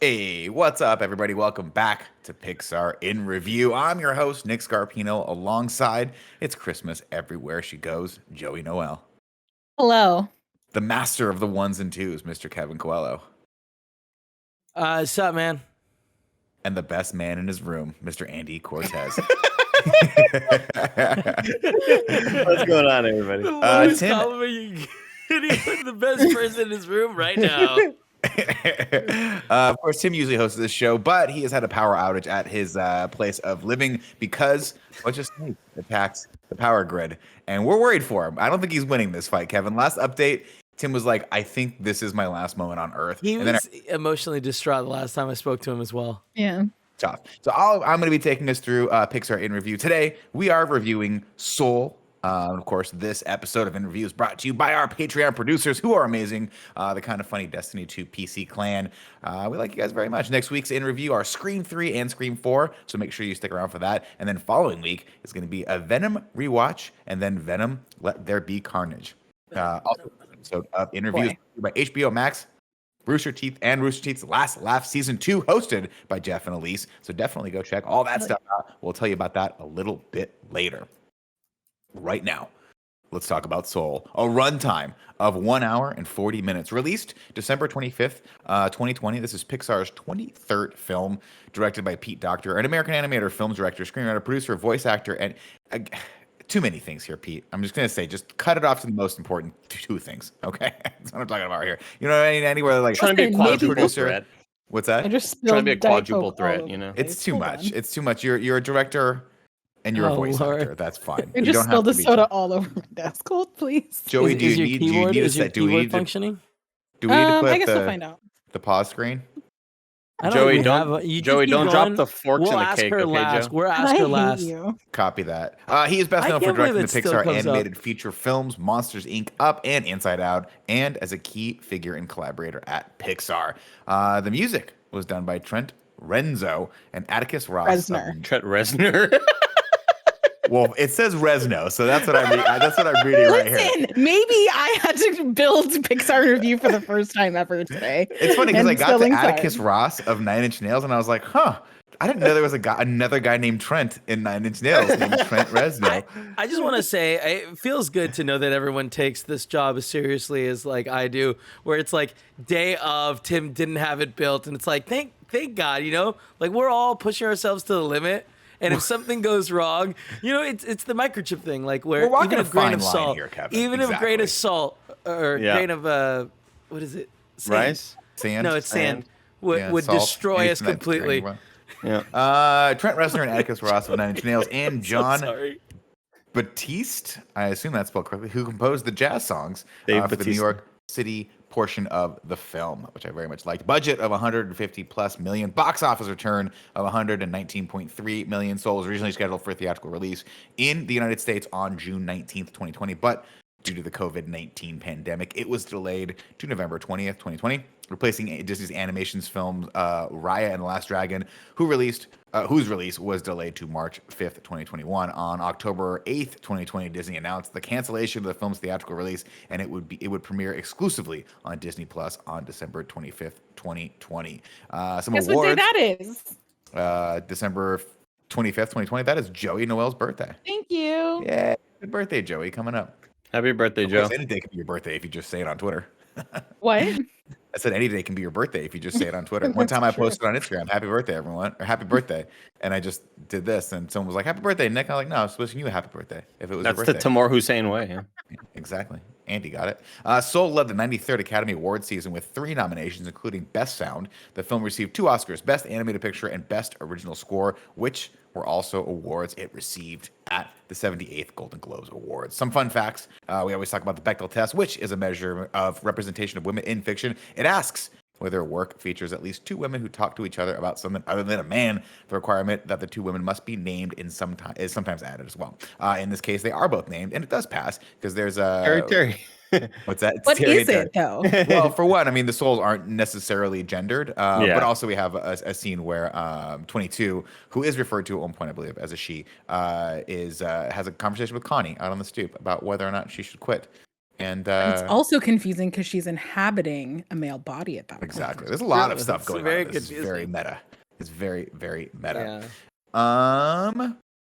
Hey, what's up, everybody? Welcome back to Pixar in Review. I'm your host, Nick Scarpino, alongside It's Christmas Everywhere She Goes, Joey Noel. Hello. The master of the ones and twos, Mr. Kevin Coelho. What's up, man? And the best man in his room, Mr. Andy Cortez. What's going on, everybody? The lowest Tim- compliment you can. The best person in his room right now. Of course, Tim usually hosts this show, but he has had a power outage at his place of living because just attacked the power grid, and we're worried for him. I don't think he's winning this fight, Kevin. Last update, Tim was like, "I think this is my last moment on Earth." He was emotionally distraught the last time I spoke to him as well. Yeah. Tough. So I'm going to be taking us through Pixar in Review today. We are reviewing Soul. Of course, this episode of In Review is brought to you by our Patreon producers, who are amazing. The Kind of Funny Destiny 2 PC clan. We like you guys very much. Next week's In Review are Scream 3 and Scream 4, so make sure you stick around for that. And then following week is going to be a Venom rewatch, and then Venom Let There Be Carnage. Also, an episode of In Review by HBO Max. Rooster Teeth and Rooster Teeth's Last Laugh Season 2, hosted by Jeff and Elise. So definitely go check all that stuff out. We'll tell you about that a little bit later. Right now, let's talk about Soul. A runtime of 1 hour and 40 minutes. Released December 25th, 2020. This is Pixar's 23rd film, directed by Pete Docter, an American animator, film director, screenwriter, producer, voice actor, and too many things here, Pete. I'm just going to say, just cut it off to the most important two things, okay? That's what I'm talking about here. You know what I mean? Anywhere like Trying to be a quadruple producer. threat. What's that? I just Trying to be a spilled Diet quadruple Coke threat, all you over know? the It's place. too Hold much. on. It's too much. You're a director and you're a Oh, voice Lord. actor. That's fine. You You just don't have spilled to the be soda all over my desk. Hold, please. Joey, do Is you your need keyboard, to is your set? Do we keyboard need to functioning? do we need to put I guess I'll find out. the pause screen? I don't Joey, even don't- have you Joey, just keep don't drop going. the forks we'll in the ask cake, her okay, last. Joe? We'll I ask her hate last. you. Copy that. He is best I known for can't believe directing the it still Pixar comes up. animated feature films Monsters Inc., Up, and Inside Out, and as a key figure and collaborator at Pixar. The music was done by Trent Renzo and Atticus Ross. Reznor. Trent Reznor. Well, it says Rezno, so that's what I'm reading right here. Listen, maybe I had to build Pixar review for the first time ever today. It's funny because And I got to spelling Atticus time. Ross of Nine Inch Nails, and I was like, huh. I didn't know there was another guy named Trent in Nine Inch Nails named Trent Reznor. I just want to say, it feels good to know that everyone takes this job as seriously as like I do. Where it's like day of, Tim didn't have it built, and it's like thank God, you know, like we're all pushing ourselves to the limit. And if something goes wrong, you know, it's the microchip thing, like where We're walking even a a grain fine of line salt, here, Kevin. even a grain Exactly. of salt or Yeah. grain of what is it? Sand. Rice? Sand? No, it's sand. Would Yeah, salt, destroy us anything that's completely. grainy. Yeah. Trent Reznor and Atticus Ross of Nine Inch Nails and John Sorry. Batiste, I assume that's spelled correctly, who composed the jazz songs Dave for the New Bautista. York City portion of the film, which I very much liked. Budget of 150 plus million. Box office return of 119.3 million. Soul was originally scheduled for theatrical release in the United States on June 19th, 2020, but due to the COVID-19 pandemic, it was delayed to November 20th, 2020, replacing Disney's animations film Raya and the Last Dragon, whose release was delayed to March 5th, 2021. On October 8th, 2020, Disney announced the cancellation of the film's theatrical release, and it would premiere exclusively on Disney Plus on December 25th, 2020. Some Guess what day awards. that is? December 25th, 2020. That is Joey Noel's birthday. Thank you. Yeah, good birthday, Joey, coming up. Happy birthday, Of Joe. course, any day can be your birthday if you just say it on Twitter. What? I said any day can be your birthday if you just say it on Twitter. One That's time I true. posted on Instagram, "Happy birthday, everyone," or "Happy birthday," and I just did this, and someone was like, "Happy birthday, Nick." I'm like, "No, I was wishing you a happy birthday if it was That's your the birthday." Tamar Hussein way. Yeah. Exactly. Andy got it. Soul led the 93rd Academy Award season with 3 nominations, including Best Sound. The film received 2 Oscars, Best Animated Picture and Best Original Score, which were also awards it received at the 78th Golden Globes Awards. Some fun facts. We always talk about the Bechdel test, which is a measure of representation of women in fiction. It asks whether a work features at least 2 women who talk to each other about something other than a man. The requirement that the 2 women must be named is sometimes added as well. In this case, they are both named, and it does pass because there's a Terry. what's that? It's What Terry is it though? Well, for one, I mean, the souls aren't necessarily gendered, Yeah. but also we have a scene where 22, who is referred to at one point, I believe, as a she, has a conversation with Connie out on the stoop about whether or not she should quit And It's also confusing because she's inhabiting a male body at that exactly. point. There's a lot of True. stuff It's going very on. This is very confusing. meta. It's very, very meta. Yeah.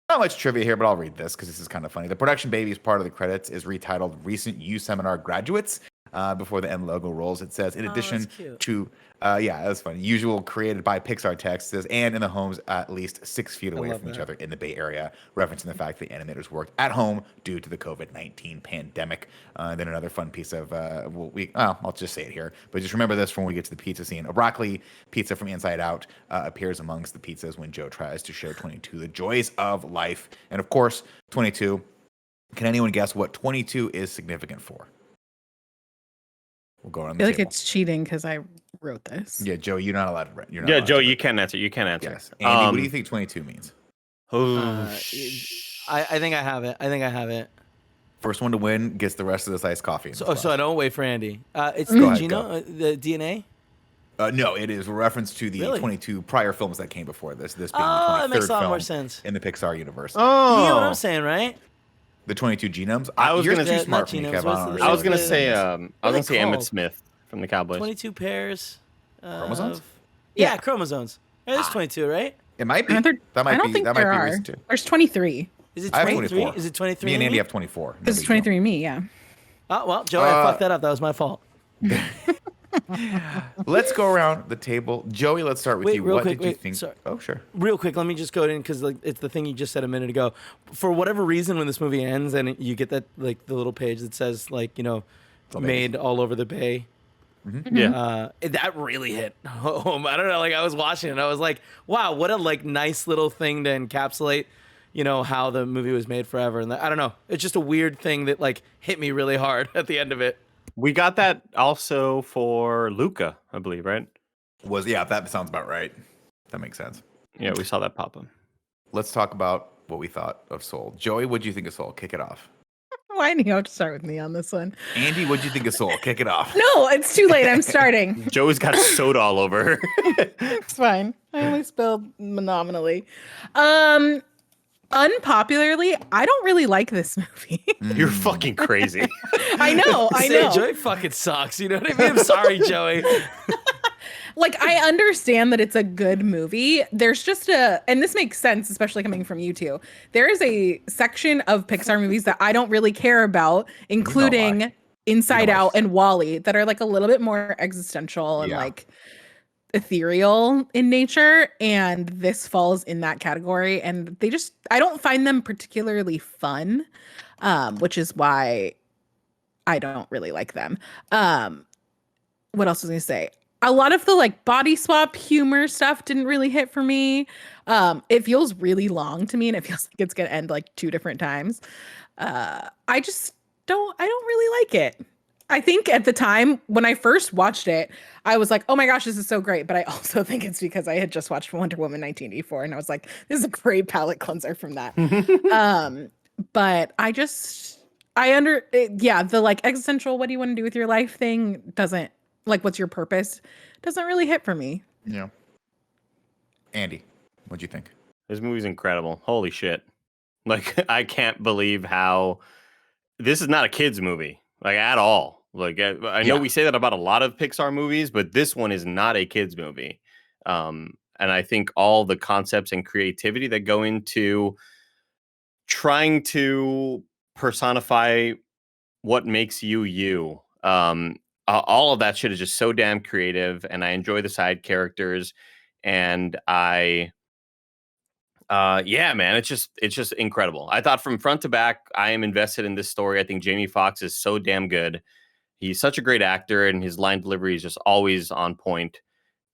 Not much trivia here, but I'll read this because this is kind of funny. The production baby's part of the credits is retitled "Recent U Seminar Graduates." Before the end logo rolls, it says, in addition that's cute. to, yeah, that's funny. Usual created by Pixar text says, and in the homes at least 6 feet away love from each that. other in the Bay Area, referencing the fact the animators worked at home due to the COVID-19 pandemic. And then another fun piece of, I'll just say it here, but just remember this when we get to the pizza scene. A broccoli pizza from Inside Out appears amongst the pizzas when Joe tries to show 22 the joys of life. And of course, 22. Can anyone guess what 22 is significant for? We'll go around I the feel like table. it's cheating because I wrote this. Yeah, Joe, you're not allowed to. You're not Yeah, allowed Joe, to you can answer. You can answer. Yes. Andy, what do you think 22 means? I think I have it. First one to win gets the rest of this iced coffee. In So I don't wait for Andy. It's Go the ahead, the DNA. No, it is a reference to the Really? 22 prior films that came before this. This being Oh, the that makes 23rd a lot film more sense. in the Pixar universe. Oh, You know what I'm saying, right? The 22 genomes. I was You're gonna too say- smart not for me, genomes, Kev. what's I the- don't I was understand gonna this. say, What I are was they gonna say Emmett called? Smith from the Cowboys. 22 pairs. Chromosomes? Yeah, chromosomes. Yeah, there's 22, right? It might be. I don't That might be. think That there might be are. recent too. There's 23. Is it I have 23? 24. Is it 23? Me and in Andy me? have 24. No This is big 23 me, yeah. Oh, well, Joey, I fucked that up. That was my fault. deal. Let's go around the table. Joey, let's start with Wait, you. real What quick, did you wait, think? sorry. Oh, sure. Real quick, let me just go in because like it's the thing you just said a minute ago. For whatever reason, when this movie ends and you get that like the little page that says like made all over the bay, Yeah. that really hit home. I don't know, like I was watching it, and I was like, wow, what a like nice little thing to encapsulate, how the movie was made forever. And I don't know, it's just a weird thing that like hit me really hard at the end of it. We got that also for Luca, I believe, right? That sounds about right. That makes sense. Yeah, we saw that pop up. Let's talk about what we thought of Soul. Joey, what do you think of Soul? Kick it off. Why do you have to start with me on this one? Andy, what do you think of Soul? Kick it off. No, it's too late. I'm starting. Joey's got soda all over her. It's fine. I only spelled nominally. Unpopularly, I don't really like this movie. You're fucking crazy. I know. Joey fucking sucks. You know what I mean? I'm sorry, Joey. Like, I understand that it's a good movie. There's just and this makes sense, especially coming from you two. There is a section of Pixar movies that I don't really care about, including Inside Out and WALL-E, that are like a little bit more existential and like ethereal in nature. And this falls in that category. And I don't find them particularly fun, which is why I don't really like them. What else was I gonna say? A lot of the like body swap humor stuff didn't really hit for me. It feels really long to me, and it feels like it's gonna end like 2 different times. I don't really like it. I think at the time when I first watched it, I was like, oh my gosh, this is so great. But I also think it's because I had just watched Wonder Woman 1984, and I was like, this is a great palate cleanser from that. But the like existential, what do you want to do with your life thing doesn't, like, what's your purpose, doesn't really hit for me. Yeah. Andy, what'd you think? This movie's incredible. Holy shit. Like, I can't believe how this is not a kid's movie, like, at all. Like, I know we say that about a lot of Pixar movies, but this one is not a kid's movie. And I think all the concepts and creativity that go into trying to personify what makes you, all of that shit is just so damn creative, and I enjoy the side characters, and man, it's just incredible. I thought from front to back, I am invested in this story. I think Jamie Foxx is so damn good. He's such a great actor, and his line delivery is just always on point.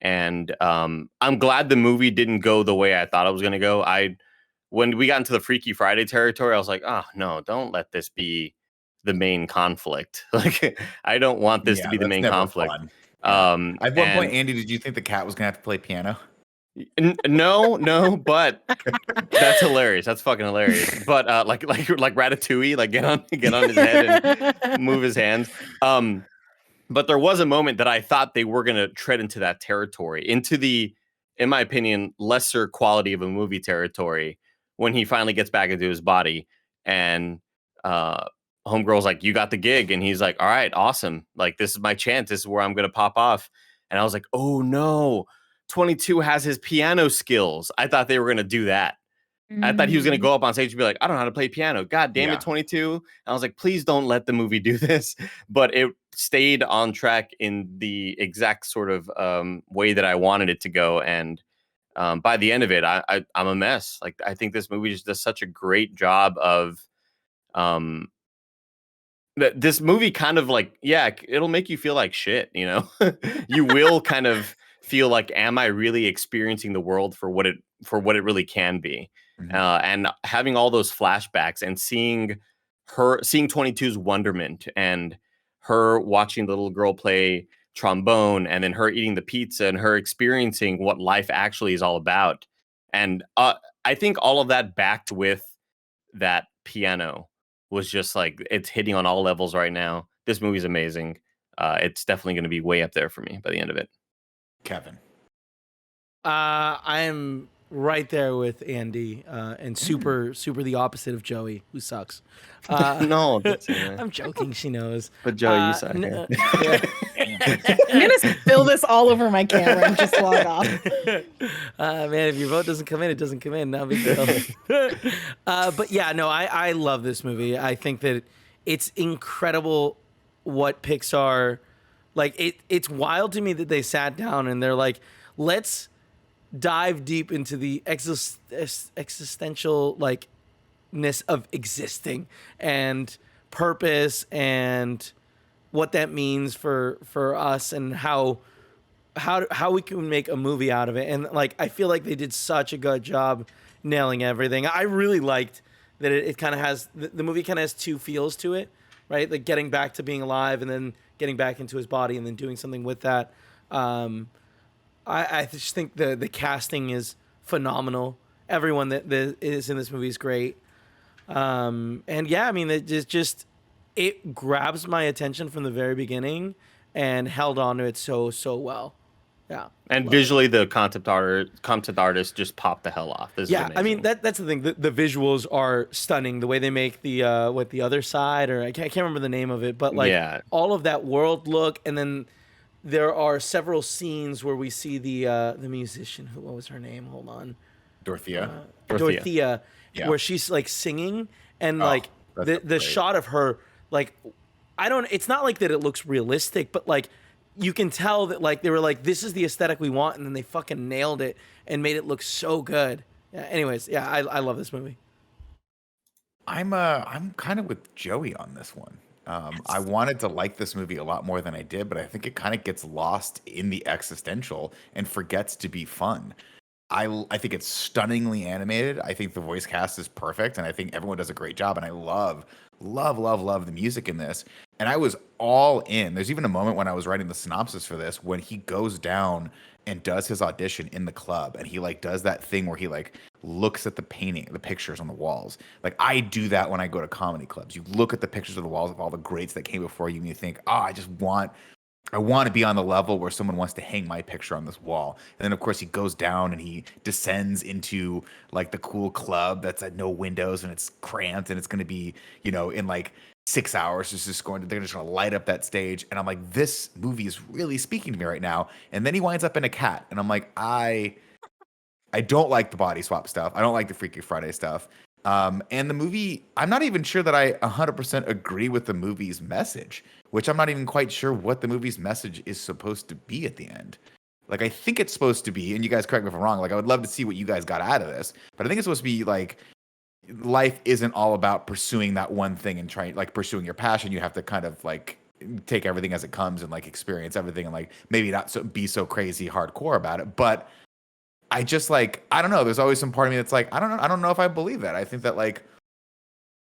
And I'm glad the movie didn't go the way I thought it was going to go. When we got into the Freaky Friday territory, I was like, oh no, don't let this be the main conflict. Like, I don't want this to be the main conflict. Fun. At one point, Andy, did you think the cat was gonna have to play piano? No, but that's hilarious. That's fucking hilarious. But like Ratatouille, like get on his head and move his hands. But there was a moment that I thought they were gonna tread into that territory, into the, in my opinion, lesser quality of a movie territory, when he finally gets back into his body and homegirl's like, you got the gig. And he's like, all right, awesome. Like, this is my chance. This is where I'm going to pop off. And I was like, oh no, 22 has his piano skills. I thought they were going to do that. I thought he was going to go up on stage and be like, I don't know how to play piano. God damn it, 22. And I was like, please don't let the movie do this. But it stayed on track in the exact sort of way that I wanted it to go. And by the end of it, I'm a mess. Like, I think this movie just does such a great job of this movie kind of like, yeah, it'll make you feel like shit, you know? You will kind of feel like, am I really experiencing the world for what it really can be? Mhm. And having all those flashbacks and seeing 22's wonderment and her watching the little girl play trombone and then her eating the pizza and her experiencing what life actually is all about. And I think all of that backed with that piano was just like, it's hitting on all levels right now. This movie's amazing. It's definitely going to be way up there for me by the end of it. Kevin. I'm right there with Andy, and super the opposite of Joey, who sucks. No, I'm joking. She knows. But Joey, you suck. Yeah. I'm gonna spill this all over my camera and just log off. Man, if your vote doesn't come in, it doesn't come in. Not a big deal. But yeah, no, I love this movie. I think that it's incredible what Pixar, like, it's wild to me that they sat down and they're like, let's dive deep into the existential likeness of existing and purpose and what that means for us and how we can make a movie out of it. And like, I feel like they did such a good job nailing everything. I really liked that it kind of has, the movie kind of has two feels to it, right? Like getting back to being alive and then getting back into his body and then doing something with that. I just think the casting is phenomenal. Everyone that is in this movie is great. And yeah, I mean, it grabs my attention from the very beginning and held on to it so well. Yeah. And visually, the concept artist just popped the hell off. This is amazing. I mean, that's the thing. The visuals are stunning. The way they make the other side, or I can't remember the name of it, but like all of that world look, and then there are several scenes where we see the musician. What was her name? Hold on. Dorothea. Dorothea, Yeah. where she's like singing and like the shot of her, like, it's not like that it looks realistic, but like you can tell that like they were like, this is the aesthetic we want, and then they fucking nailed it and made it look so good. Yeah, anyways, yeah, I love this movie. I'm kind of with Joey on this one. I wanted to like this movie a lot more than I did, but I think it kind of gets lost in the existential and forgets to be fun. I think it's stunningly animated. I think the voice cast is perfect, and I think everyone does a great job. And I love the music in this. And I was all in. There's even a moment when I was writing the synopsis for this when he goes down and does his audition in the club, and he like does that thing where he like looks at the pictures on the walls. Like, I do that when I go to comedy clubs. You look at the pictures of the walls of all the greats that came before you, and you think, oh, I want to be on the level where someone wants to hang my picture on this wall. And then, of course, he goes down and he descends into like the cool club that's at no windows and it's cramped and it's going to be, in like 6 hours. They're just going to light up that stage. And I'm like, this movie is really speaking to me right now. And then he winds up in a cat. And I'm like, I don't like the body swap stuff. I don't like the Freaky Friday stuff. And the movie, I'm not even sure that I 100% agree with the movie's message, which I'm not even quite sure what the movie's message is supposed to be at the end. Like, I think it's supposed to be, and you guys correct me if I'm wrong, like, I would love to see what you guys got out of this, but I think it's supposed to be like, life isn't all about pursuing that one thing and trying, like, pursuing your passion. You have to kind of like take everything as it comes and like experience everything and like maybe not be so crazy hardcore about it. But I just like, I don't know. There's always some part of me that's like, I don't know if I believe that. I think that like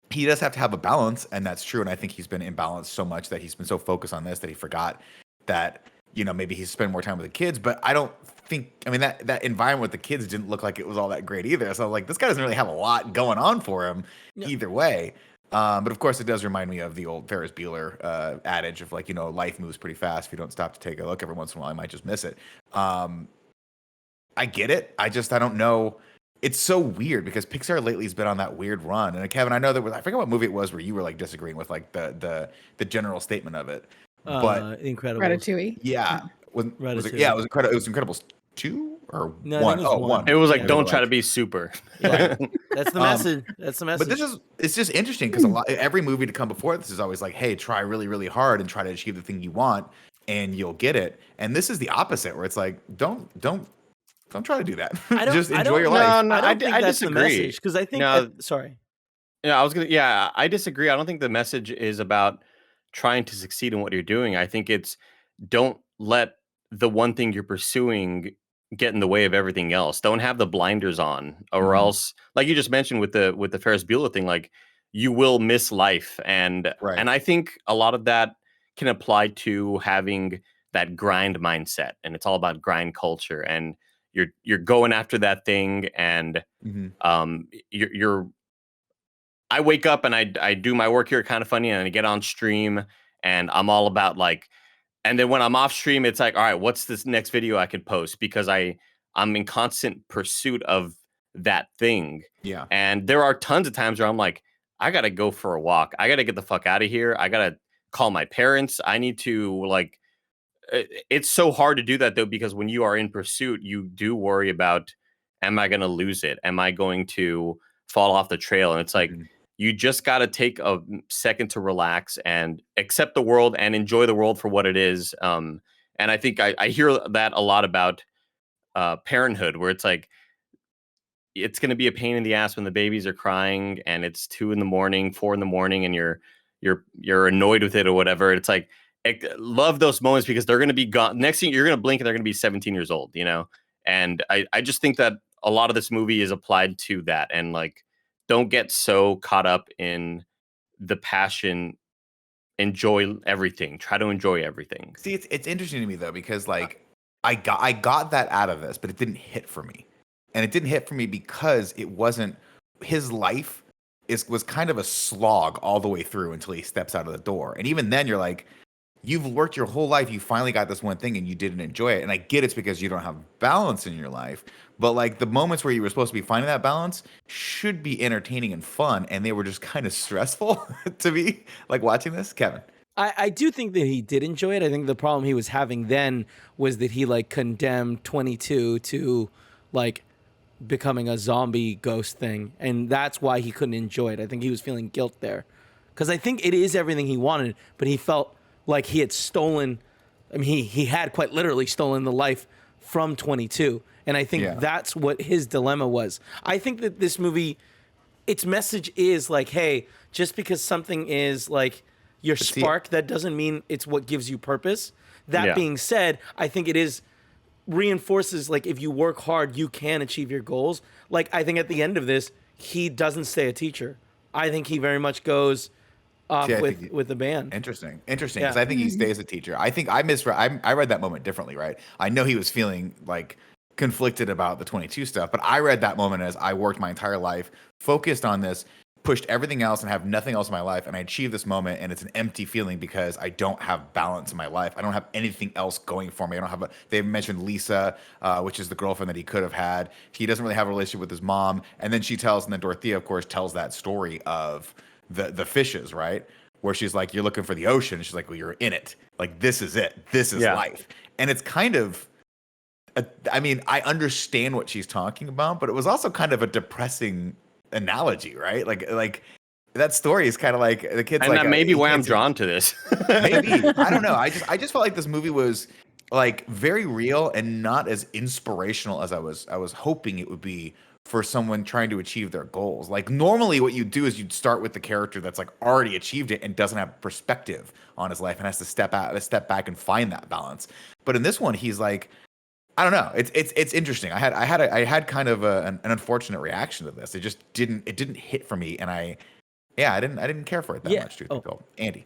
he does have to have a balance, and that's true. And I think he's been imbalanced so much that he's been so focused on this that he forgot that, maybe he's spent more time with the kids. But I don't think, I mean, that environment with the kids didn't look like it was all that great either. So I was like, this guy doesn't really have a lot going on for him either way. But of course, it does remind me of the old Ferris Bueller adage of like, life moves pretty fast. If you don't stop to take a look every once in a while, you might just miss it. I get it. I don't know it's so weird because Pixar lately has been on that weird run. And Kevin, I know that I forget what movie it was where you were like disagreeing with like the general statement of it, but Incredibles. Ratatouille. yeah, was it? Yeah, Ratatouille. it was incredible. It was Incredibles 2 or No, I think 1. it was Oh, one. 1. It was like, Yeah. They were don't try to like, be super. Yeah. That's the Um, message. That's the but message. it's just interesting because a lot every movie to come before this is always like, hey, try really really hard and try to achieve the thing you want, and you'll get it. And this is the opposite, where it's like, don't try to do that. I don't. Just I enjoy don't. your No, life. no, I don't think I that's the disagree. message because I think. No, Sorry. yeah, yeah, I disagree. I don't think the message is about trying to succeed in what you're doing. I think it's don't let the one thing you're pursuing get in the way of everything else. Don't have the blinders on, or Mhm. else, like you just mentioned with the Ferris Bueller thing, like you will miss life. And Right. I think a lot of that can apply to having that grind mindset, and it's all about grind culture. And you're going after that thing, and Hmm. you're I wake up and I do my work here at Kind of Funny, and I get on stream, and I'm all about like, and then when I'm off stream, it's like, all right, what's this next video I could post? Because I'm in constant pursuit of that thing. Yeah. And there are tons of times where I'm like, I gotta go for a walk. I gotta get the fuck out of here. I gotta call my parents. I need to like it's so hard to do that though, because when you are in pursuit, you do worry about, am I gonna lose it? Am I going to fall off the trail? And it's like Mhm. you just gotta take a second to relax and accept the world and enjoy the world for what it is. And I think I hear that a lot about parenthood, where it's like it's going to be a pain in the ass when the babies are crying and it's 2 in the morning, 4 in the morning, and you're annoyed with it or whatever. It's like love those moments because they're going to be gone. Next thing you're going to blink and they're going to be 17 years old, you know. And I just think that a lot of this movie is applied to that, and like don't get so caught up in the passion. Enjoy everything. Try to enjoy everything. See, it's interesting to me though because like I got that out of this, but it didn't hit for me, and it didn't hit for me because it wasn't his life was kind of a slog all the way through until he steps out of the door, and even then you're like, you've worked your whole life, you finally got this one thing, and you didn't enjoy it, and I get it's because you don't have balance in your life, but like the moments where you were supposed to be finding that balance should be entertaining and fun, and they were just kind of stressful to me, like watching this, Kevin. I do think that he did enjoy it. I think the problem he was having then was that he like condemned 22 to like becoming a zombie ghost thing, and that's why he couldn't enjoy it. I think he was feeling guilt there, because I think it is everything he wanted, but he felt like he had stolen. I mean, he had quite literally stolen the life from 22, and I think Yeah. that's what his dilemma was. I think that this movie, its message is like, hey, just because something is like your see- spark, that doesn't mean it's what gives you purpose. That Yeah. being said, I think it is reinforces like if you work hard, you can achieve your goals. Like I think at the end of this, he doesn't stay a teacher. I think he very much goes off See, I with think with the band. Interesting, interesting. Yeah. Because I think he stays a teacher. I think I read that moment differently, right? I know he was feeling like conflicted about the 22 stuff, but I read that moment as I worked my entire life, focused on this, pushed everything else, and have nothing else in my life, and I achieved this moment, and it's an empty feeling because I don't have balance in my life. I don't have anything else going for me. I don't have a. They mentioned Lisa, which is the girlfriend that he could have had. He doesn't really have a relationship with his mom, and then and then Dorothea, of course, tells that story of the fishes, right? Where she's like, "You're looking for the ocean." She's like, "Well, you're in it. Like this is it. This is Yeah. life." And it's kind of, I mean, I understand what she's talking about, but it was also kind of a depressing analogy, right? Like that story is kind of like the kid's And like, that may be "You why can't I'm see-" drawn to this. Maybe I don't know. I just felt like this movie was like very real and not as inspirational as I was hoping it would be for someone trying to achieve their goals. Like normally what you do is you'd start with the character that's like already achieved it and doesn't have perspective on his life and has to step back and find that balance. But in this one he's like, I don't know. It's interesting. I had kind of an unfortunate reaction to this. It didn't hit for me, and I didn't care for it that Yeah. much. Truth be told, Andy.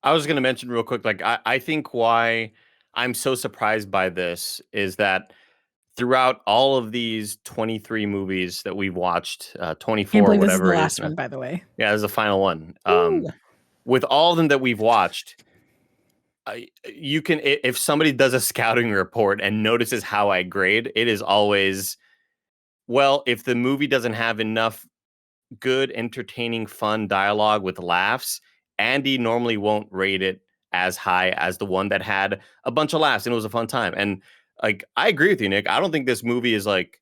I was going to mention real quick, like, I think why I'm so surprised by this is that throughout all of these 23 movies that we've watched, Can't 24, believe this is the whatever it is last now. one, by the way. Yeah, this is the final one. Ooh. With all of them that we've watched, you can, if somebody does a scouting report and notices how I grade, it is always well, if the movie doesn't have enough good, entertaining, fun dialogue with laughs, Andy normally won't rate it as high as the one that had a bunch of laughs and it was a fun time. And like, I agree with you, Nick. I don't think this movie is like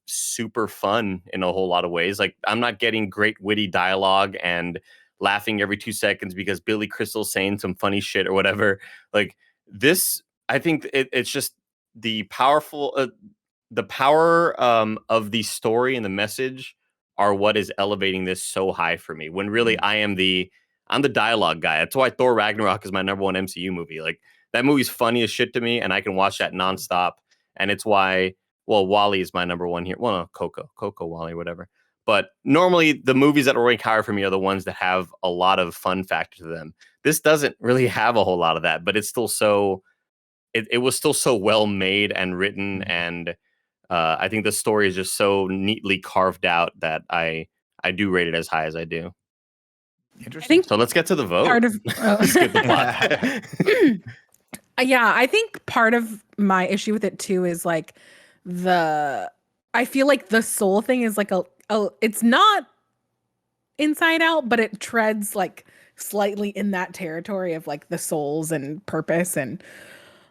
super fun in a whole lot of ways. Like, I'm not getting great witty dialogue and laughing every 2 seconds because Billy Crystal's saying some funny shit or whatever. Like this, I think it's just the the power of the story and the message are what is elevating this so high for me. When really I'm the dialogue guy. That's why Thor Ragnarok is my number one MCU movie. Like that movie's funny as shit to me, and I can watch that nonstop. And it's why, well, Wally is my number one here. Well, no, Coco, Wally, whatever. But normally the movies that rank higher for me are the ones that have a lot of fun factor to them. This doesn't really have a whole lot of that, but it's still so. It was still so well made and written, and I think the story is just so neatly carved out that I do rate it as high as I do. I Interesting. think So let's get to the vote. part of Skip the plot. yeah, I think part of my issue with it too is like I feel like the soul thing is like a it's not Inside Out, but it treads like slightly in that territory of like the souls and purpose and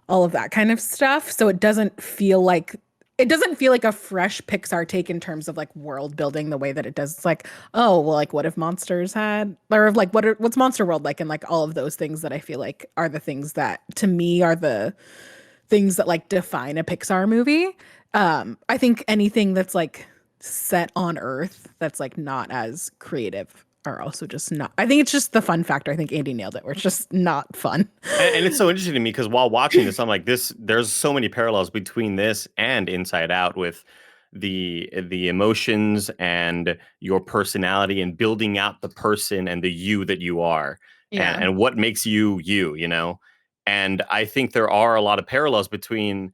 all of that kind of stuff. So it doesn't feel like a fresh Pixar take in terms of like world building the way that it does. It's like, oh, well, like what if monsters had, or like what's Monster World like, and like all of those things that I feel like are the things that to me are the things that like define a Pixar movie. I think anything that's like set on Earth that's like not as creative are also just not. I think it's just the fun factor. I think Andy nailed it, where it's just not fun. And it's so interesting to me because while watching this, I'm like, there's so many parallels between this and Inside Out with the emotions and your personality and building out the person and the you that you are, and what makes you, you know. And I think there are a lot of parallels between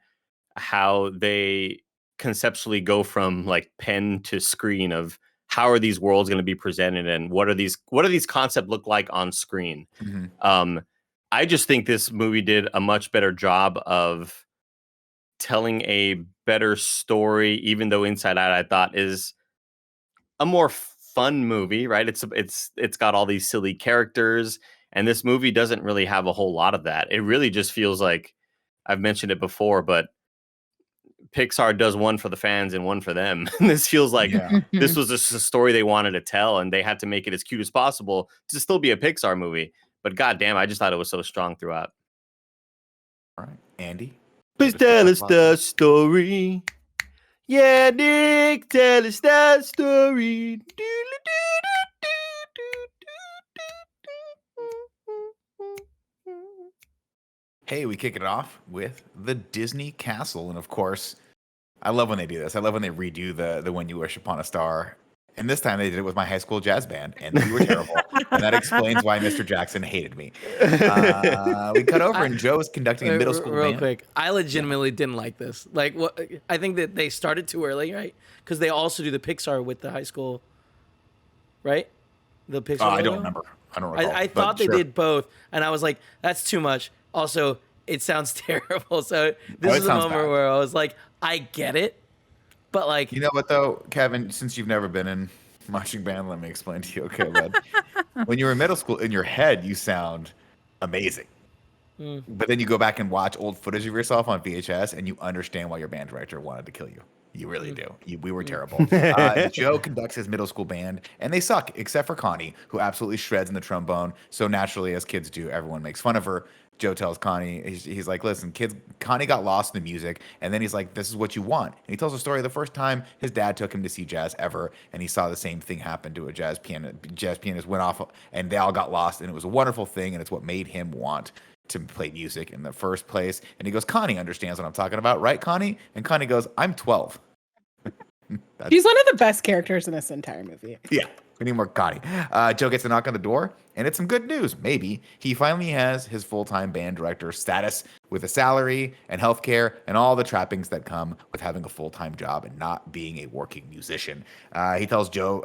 how they conceptually go from like pen to screen of how are these worlds going to be presented and what do these concepts look like on screen. I just think this movie did a much better job of telling a better story, even though Inside Out I thought is a more fun movie, right? It's got all these silly characters, and this movie doesn't really have a whole lot of that. It really just feels like, I've mentioned it before, but Pixar does one for the fans and one for them. And this feels like this was just a story they wanted to tell, and they had to make it as cute as possible to still be a Pixar movie. But goddamn, I just thought it was so strong throughout. All right, Andy, please tell us the story. Yeah, Nick, tell us that story. Hey, we kick it off with the Disney Castle, and of course, I love when they do this. I love when they redo the "When You Wish Upon a Star," and this time they did it with my high school jazz band, and we were terrible. And that explains why Mr. Jackson hated me. We cut over, and Joe is conducting a middle school real band. quick. I legitimately didn't like this. Like, what? I think that they started too early, right? Because they also do the Pixar with the high school, right? The Pixar. I don't logo? remember. I don't recall. I thought they did both, and I was like, that's too much. Also, it sounds terrible. So this is a moment where I was like, I get it, but like, you know what though, Kevin? Since you've never been in marching band, let me explain to you, okay, bud? When you were in middle school, in your head, you sound amazing. But then you go back and watch old footage of yourself on VHS, and you understand why your band director wanted to kill you. You really do. We were terrible. Joe conducts his middle school band, and they suck, except for Connie, who absolutely shreds in the trombone. So naturally, as kids do, everyone makes fun of her. Joe tells Connie, he's like, listen, kids, Connie got lost in the music. And then he's like, this is what you want. And he tells a story of the first time his dad took him to see jazz ever. And he saw the same thing happen to a jazz pianist. Jazz pianist went off and they all got lost. And it was a wonderful thing. And it's what made him want to play music in the first place. And he goes, Connie understands what I'm talking about, right, Connie? And Connie goes, I'm 12. She's one of the best characters in this entire movie. Yeah. We need more Connie. Joe gets a knock on the door, and it's some good news. Maybe he finally has his full-time band director status with a salary and healthcare and all the trappings that come with having a full-time job and not being a working musician. He tells Joe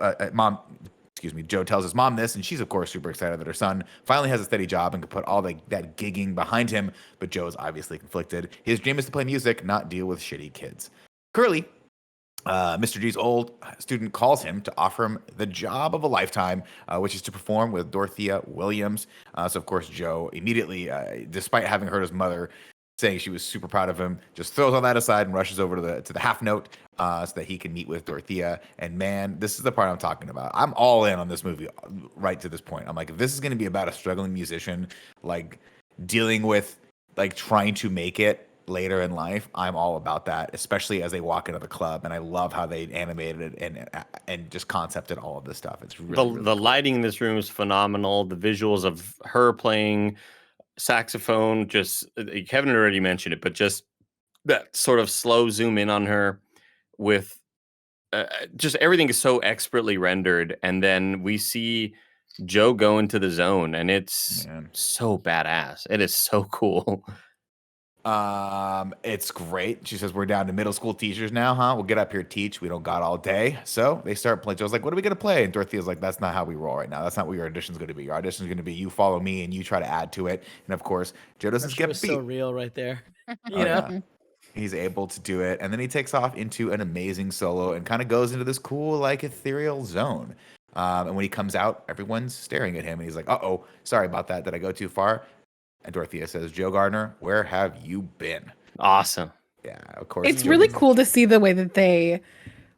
tells his mom this, and she's of course super excited that her son finally has a steady job and can put all that gigging behind him. But Joe is obviously conflicted. His dream is to play music, not deal with shitty kids. Curly Mr. G's old student calls him to offer him the job of a lifetime, which is to perform with Dorothea Williams. So, of course, Joe immediately, despite having heard his mother saying she was super proud of him, just throws all that aside and rushes over to the half note so that he can meet with Dorothea. And man, this is the part I'm talking about. I'm all in on this movie right to this point. I'm like, if this is going to be about a struggling musician, like dealing with like trying to make it later in life, I'm all about that, especially as they walk into the club. And I love how they animated it and just concepted all of this stuff. It's really The cool. lighting in this room is phenomenal. The visuals of her playing saxophone, just Kevin already mentioned it, but just that sort of slow zoom in on her with just everything is so expertly rendered, and then we see Joe go into the zone, and it's Man. so badass. It is so cool. It's great. She says, we're down to middle school teachers now, huh? We'll get up here, teach. We don't got all day. So they start playing. Joe's like, what are we going to play? And Dorothea's like, that's not how we roll right now. That's not what your audition's going to be. Your audition's going to be you follow me and you try to add to it. And of course, Joe doesn't That shit skip a was beat. so real right there. You Oh, know? yeah. He's able to do it. And then he takes off into an amazing solo and kind of goes into this cool, like, ethereal zone. And when he comes out, everyone's staring at him. And he's like, uh-oh, sorry about that. Did I go too far? And Dorothea says, Joe Gardner, where have you been? Awesome. Yeah, of course. It's Joe really gets- cool to see the way that they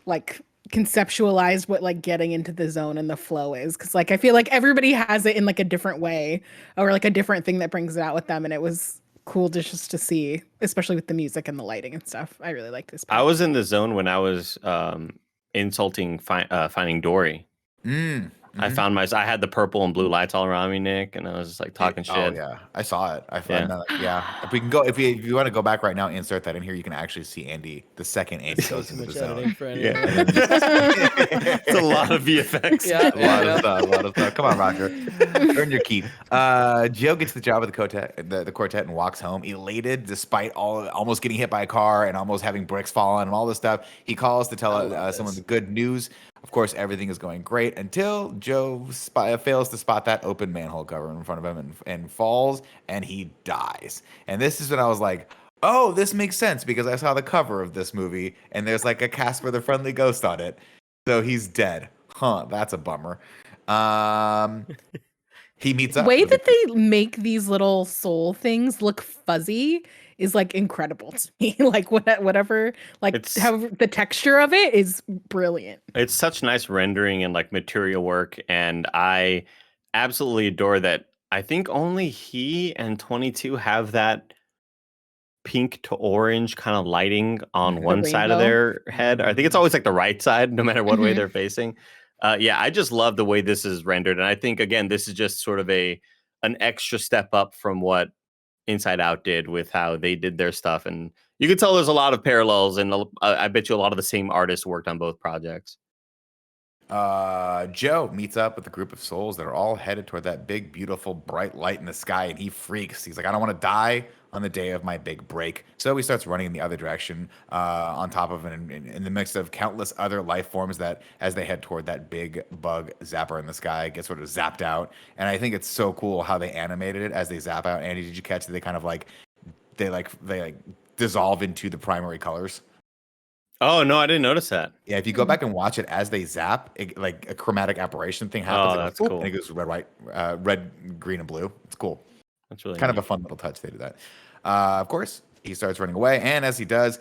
like conceptualized what like getting into the zone and the flow is, because like I feel like everybody has it in like a different way or like a different thing that brings it out with them, and it was cool just to see, especially with the music and the lighting and stuff. I really like this I part. was in the zone when I was insulting Finding Dory. I mhm. found I had the purple and blue lights all around me, Nick, and I was just like talking Oh shit. yeah, I saw it. I Yeah. found that. Yeah, if we can go, if you want to go back right now, insert that in here. You can actually see Andy the second Andy So goes into much the zone. editing for any Yeah. of It's a lot of VFX. Yeah. A lot of stuff. A lot of stuff. Come on, Roger, earn your keep. Joe gets the job of the quartet, and walks home elated, despite almost getting hit by a car and almost having bricks fall on and all this stuff. He calls to tell I love someone this. the good news. Of course, everything is going great until Joe fails to spot that open manhole cover in front of him and falls, and he dies. And this is when I was like, oh, this makes sense because I saw the cover of this movie, and there's like a Casper the Friendly Ghost on it. So he's dead. Huh, that's a bummer. He meets The up. way with that they make these little soul things look fuzzy is like incredible to me. Like whatever, like It's- however the texture of it is brilliant. It's such nice rendering and like material work, and I absolutely adore that. I think only he and 22 have that pink to orange kind of lighting on The one side of rainbow. their head. I think it's always like the right side, no matter what way Mhm. they're facing. Yeah, I just love the way this is rendered, and I think again, this is just sort of an extra step up from what Inside Out did with how they did their stuff, and you can tell there's a lot of parallels, and I bet you a lot of the same artists worked on both projects. Joe meets up with a group of souls that are all headed toward that big, beautiful, bright light in the sky, and he freaks. He's like, I don't want to die on the day of my big break. So he starts running in the other direction, on top of in the midst of countless other life forms that, as they head toward that big bug zapper in the sky, gets sort of zapped out. And I think it's so cool how they animated it as they zap out. Andy, did you catch that they kind of they dissolve into the primary colors? Oh no, I didn't notice that. Yeah, if you go back and watch it as they zap, like a chromatic aberration thing happens. Oh, it goes, that's "Oop," cool. And it goes red, white, red, green, and blue. It's cool. That's really Kind of neat. a fun little touch they did that. Of course, he starts running away, and as he does,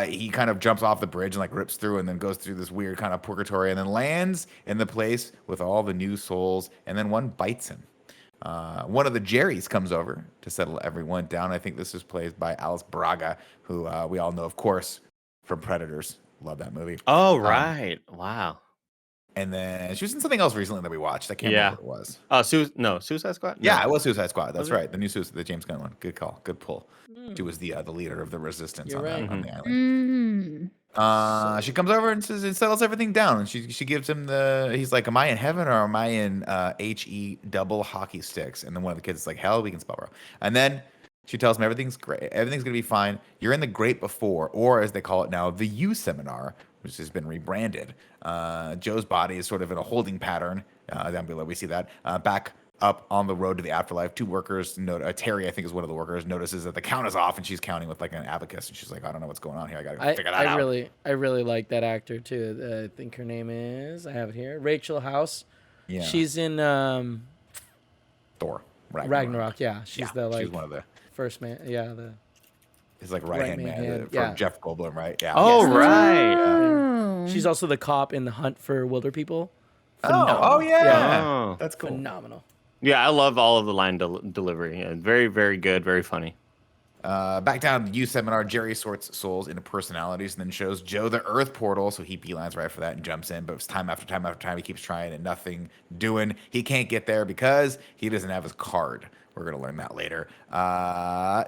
he kind of jumps off the bridge and like rips through, and then goes through this weird kind of purgatory, and then lands in the place with all the new souls, and then one bites him. One of the Jerrys comes over to settle everyone down. I think this is played by Alice Braga, who we all know, of course, from Predators. Love that movie. Oh right, wow. And then she was in something else recently that we watched. I can't Yeah. remember what it was. Oh, Suicide Squad. Yeah, No. it was Suicide Squad. That's Was it? right. The new Suicide, the James Gunn one. Good call. Good pull. Mm. She was the leader of the resistance You're on, right. on the island. She comes over and says, and settles everything down. And she gives him he's like, am I in heaven or am I in HE double hockey sticks? And then one of the kids is like, hell, we can spell wrong. And then she tells him everything's great. Everything's going to be fine. You're in the Great Before, or as they call it now, the U Seminar, which has been rebranded. Joe's body is sort of in a holding pattern. Down below, we see that. Back up on the road to the afterlife. Two workers, Terry, I think is one of the workers, notices that the count is off, and she's counting with like an abacus, and she's like, I don't know what's going on here. I gotta figure that out. I really like that actor too. I think her name is, I have it here, Rachel House. Yeah. She's in Thor. Ragnarok. Yeah, she's she's one of the first man. Yeah, his like right hand man for Jeff Goldblum, right? Yeah. Oh, yes. right. Oh. she's also the cop in The Hunt for Wilder People. Oh yeah. Oh. That's cool. Phenomenal. Yeah, I love all of the line delivery. Yeah, very, very good, very funny. Back down to the youth seminar, Jerry sorts souls into personalities and then shows Joe the Earth portal. So he beelines right for that and jumps in. But it's time after time after time. He keeps trying and nothing doing. He can't get there because he doesn't have his card. We're going to learn that later.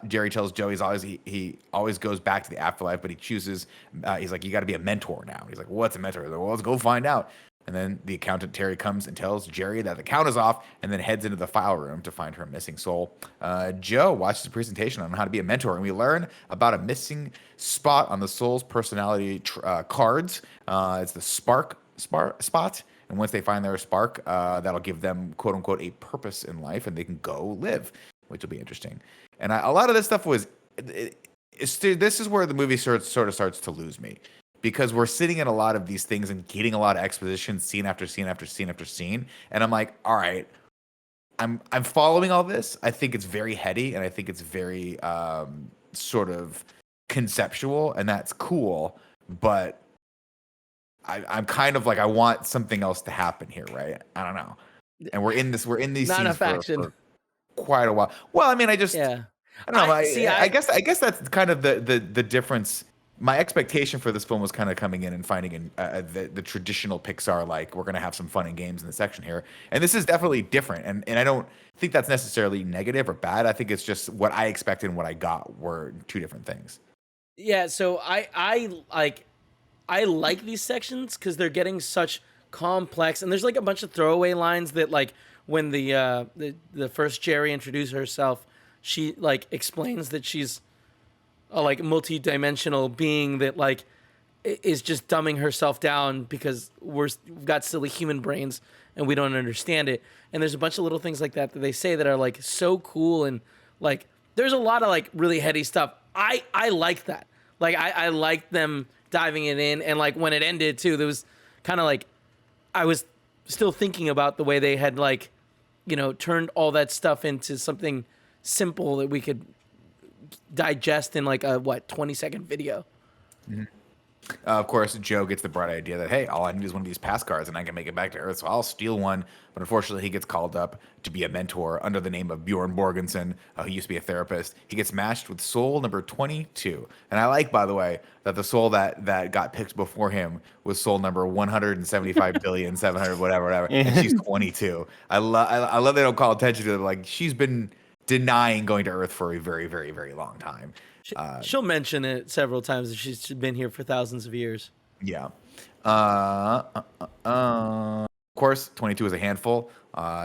Jerry tells Joe he always goes back to the afterlife, but he chooses, he's like, you got to be a mentor now. He's like, what's a mentor? Like, well, let's go find out. And then the accountant, Terry, comes and tells Jerry that the count is off and then heads into the file room to find her missing soul. Joe watches a presentation on how to be a mentor, and we learn about a missing spot on the soul's personality cards. It's the spark spot. And once they find their spark, that'll give them, quote unquote, a purpose in life, and they can go live, which will be interesting. And a lot of this stuff was, this is where the movie sort of starts to lose me. Because we're sitting in a lot of these things and getting a lot of exposition, scene after scene after scene after scene, and I'm like, all right, I'm following all this. I think it's very heady, and I think it's very sort of conceptual, and that's cool. But I'm kind of like, I want something else to happen here, right? I don't know. And we're in these scenes for quite a while. Well, I mean, I don't know. I guess that's kind of the difference. My expectation for this film was kind of coming in and finding the traditional Pixar, like, we're going to have some fun and games in the section here. And this is definitely different. And I don't think that's necessarily negative or bad. I think it's just what I expected and what I got were two different things. Yeah, so I like these sections because they're getting such complex, and there's like a bunch of throwaway lines that, like, when the first Jerry introduced herself, she like explains that she's a like multi-dimensional being that like is just dumbing herself down because we've got silly human brains and we don't understand it. And there's a bunch of little things like that they say that are like so cool, and like there's a lot of like really heady stuff. I like that. Like I liked them diving it in, and like when it ended too, there was kind of like I was still thinking about the way they had like, you know, turned all that stuff into something simple that we could digest in like a 20-second video. Mm-hmm. Of course, Joe gets the bright idea that, hey, all I need is one of these pass cards and I can make it back to Earth, so I'll steal one. But unfortunately, he gets called up to be a mentor under the name of Bjorn Borgensen, who used to be a therapist. He gets matched with soul number 22. And I like, by the way, that the soul that got picked before him was soul number 175,700,000,700, whatever. And she's 22. I love they don't call attention to it. Like, she's been denying going to Earth for a very, very, very long time. She'll mention it several times that she's been here for thousands of years. Yeah. Of course, 22 is a handful.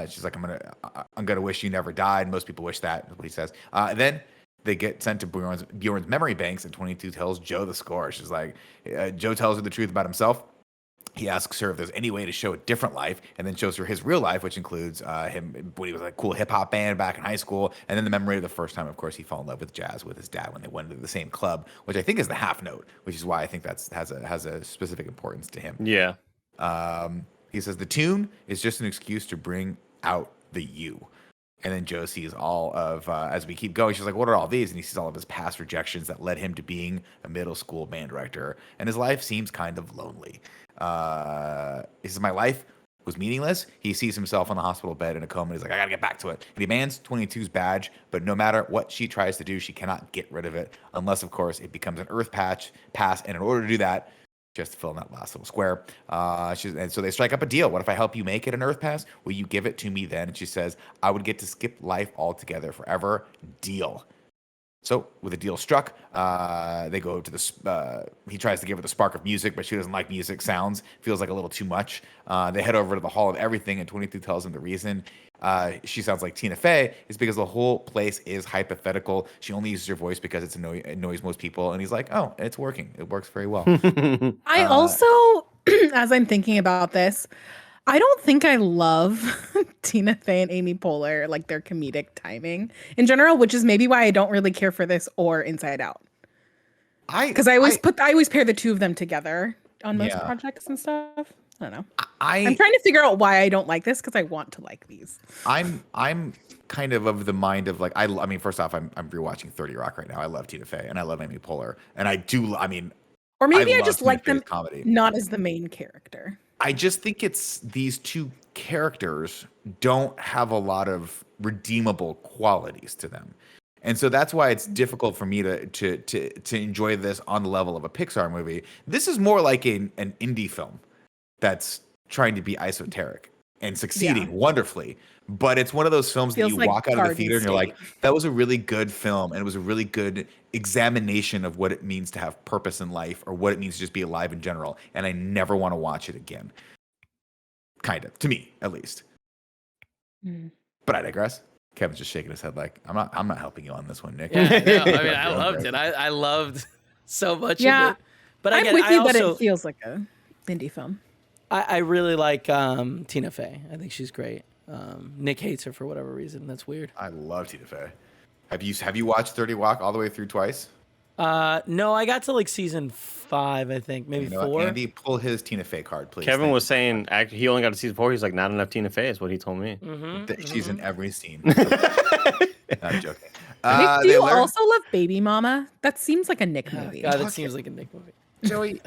She's like, I'm gonna wish you never died. Most people wish that. That's what he says. Then they get sent to Bjorn's memory banks, and 22 tells Joe the score. She's like, Joe tells her the truth about himself. He asks her if there's any way to show a different life, and then shows her his real life, which includes him when he was like a cool hip hop band back in high school, and then the memory of the first time, of course, he fell in love with jazz with his dad when they went to the same club, which I think is the half note, which is why I think that has a specific importance to him. Yeah. He says the tune is just an excuse to bring out the you. And then Joe sees all of, as we keep going, she's like, what are all these? And he sees all of his past rejections that led him to being a middle school band director. And his life seems kind of lonely. He says, my life was meaningless. He sees himself on the hospital bed in a coma. And he's like, I got to get back to it. And he demands 22's badge. But no matter what she tries to do, she cannot get rid of it. Unless, of course, it becomes an Earth pass. And in order to do that, just to fill in that last little square. And so they strike up a deal. What if I help you make it an Earth pass? Will you give it to me then? And she says, I would get to skip life altogether forever. Deal. So with a deal struck, they go to he tries to give her the spark of music, but she doesn't like music sounds. Feels like a little too much. They head over to the Hall of Everything, and 22 tells him the reason she sounds like Tina Fey is because the whole place is hypothetical. She only uses her voice because it annoys most people. And he's like, oh, it's working. It works very well. I also, as I'm thinking about this, I don't think I love Tina Fey and Amy Poehler, like their comedic timing in general, which is maybe why I don't really care for this or Inside Out. Because I always pair the two of them together on most projects and stuff. I don't know. I'm trying to figure out why I don't like this because I want to like these. I'm kind of the mind of like I mean, first off, I'm rewatching 30 Rock right now. I love Tina Fey and I love Amy Poehler, and or maybe I just Tina like Fey's them comedy. not as the main character. I just think it's these two characters don't have a lot of redeemable qualities to them. And so that's why it's difficult for me to enjoy this on the level of a Pixar movie. This is more like an indie film that's trying to be esoteric and succeeding wonderfully. But it's one of those films that you like walk out of the Garden theater and you're State. like, that was a really good film. And it was a really good examination of what it means to have purpose in life or what it means to just be alive in general. And I never want to watch it again. Kind of, to me, at least. But I digress. Kevin's just shaking his head like, I'm not helping you on this one, Nick. Yeah, no, I mean, I loved it. I loved so much of it. But I'm again, with you, but it feels like a indie film. I really like Tina Fey. I think she's great. Nick hates her for whatever reason. That's weird. I love Tina Fey. Have you watched 30 Rock all the way through twice? No, I got to like season 5, I think, maybe 4. Andy, pull his Tina Fey card, please. Kevin was saying he only got to season 4. He's like, not enough Tina Fey is what he told me. She's in every scene. I'm joking. Nick, do you also love Baby Mama? That seems like a Nick movie. God, that seems like a Nick movie. Joey,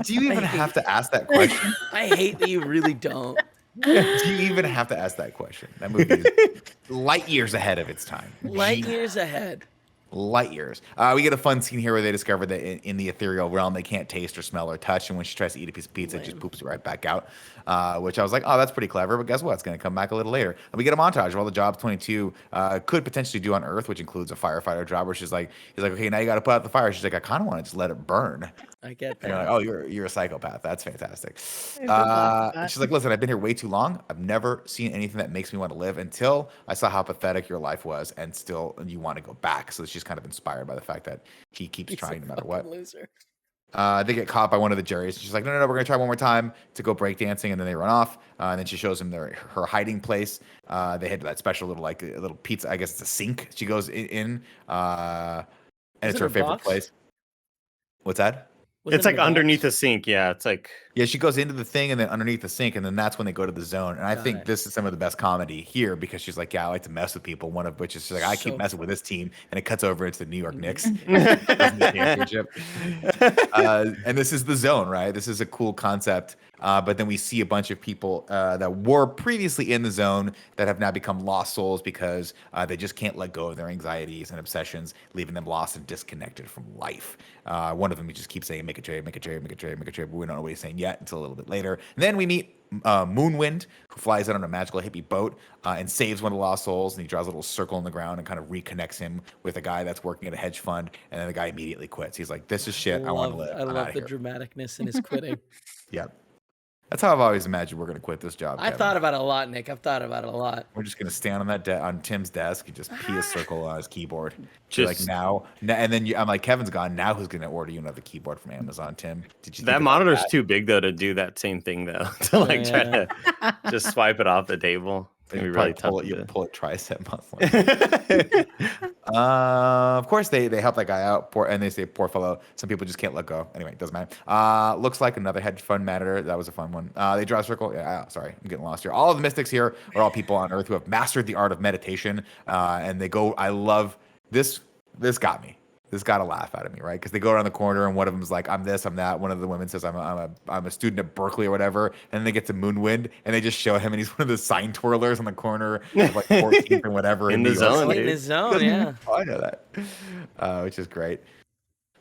do you even have to ask that question? I hate that you really don't. Do you even have to ask that question? That movie is light years ahead of its time. Light years ahead. Light years. We get a fun scene here where they discover that in the ethereal realm they can't taste or smell or touch, and when she tries to eat a piece of pizza, it just poops it right back out. Which I was like, oh, that's pretty clever. But guess what? It's going to come back a little later. And we get a montage of all the jobs 22 could potentially do on Earth, which includes a firefighter job. Where he's like, okay, now you got to put out the fire. She's like, I kind of want to just let it burn. I get that. And you're like, oh, you're a psychopath. That's fantastic. She's that. like, listen, I've been here way too long. I've never seen anything that makes me want to live until I saw how pathetic your life was, and still you want to go back. So she's kind of inspired by the fact that he keeps trying no matter what. Loser. They get caught by one of the juries. She's like, no, we're gonna try one more time to go breakdancing, and then they run off. And then she shows him her hiding place. They had that special little a little pizza. I guess it's a sink. She goes in, and it's her favorite place. What's that? It's like underneath a sink. Yeah, it's like she goes into the thing and then underneath the sink, and then that's when they go to the zone. And I think this is some of the best comedy here because she's like, I like to mess with people. One of which is she's like, I keep messing with this team, and it cuts over into the New York Knicks championship. And this is the zone, right? This is a cool concept. But then we see a bunch of people that were previously in the zone that have now become lost souls because they just can't let go of their anxieties and obsessions, leaving them lost and disconnected from life. One of them, he just keeps saying, make a trade, make a trade, make a trade, make a trade, but we don't know what he's saying yet until a little bit later. And then we meet Moonwind, who flies out on a magical hippie boat and saves one of the lost souls, and he draws a little circle in the ground and kind of reconnects him with a guy that's working at a hedge fund, and then the guy immediately quits. He's like, this is shit, I want to live. I love the dramaticness in his quitting. Yep. That's how I've always imagined we're going to quit this job. I thought about it a lot, Nick. I've thought about it a lot. We're just going to stand on on Tim's desk and just pee a circle on his keyboard. Just like now, and then I'm like, Kevin's gone. Now who's going to order you another keyboard from Amazon, Tim? Did you? That monitor's too big though to do that same thing though. To like try to just swipe it off the table. It's gonna be really tough. You pull it tricep muscle. Of course, they help that guy out, and they say, poor fellow. Some people just can't let go. Anyway, it doesn't matter. Looks like another hedge fund matter. That was a fun one. They draw a circle. Yeah, sorry, I'm getting lost here. All of the mystics here are all people on Earth who have mastered the art of meditation, and they go. I love this. This got me. This got a laugh out of me, right? Because they go around the corner and one of them's like, I'm this, I'm that. One of the women says, I'm a student at Berkeley or whatever. And then they get to Moonwind and they just show him and he's one of the sign twirlers on the corner of like 14th or whatever. in the zone, in the zone, yeah. I know that, which is great.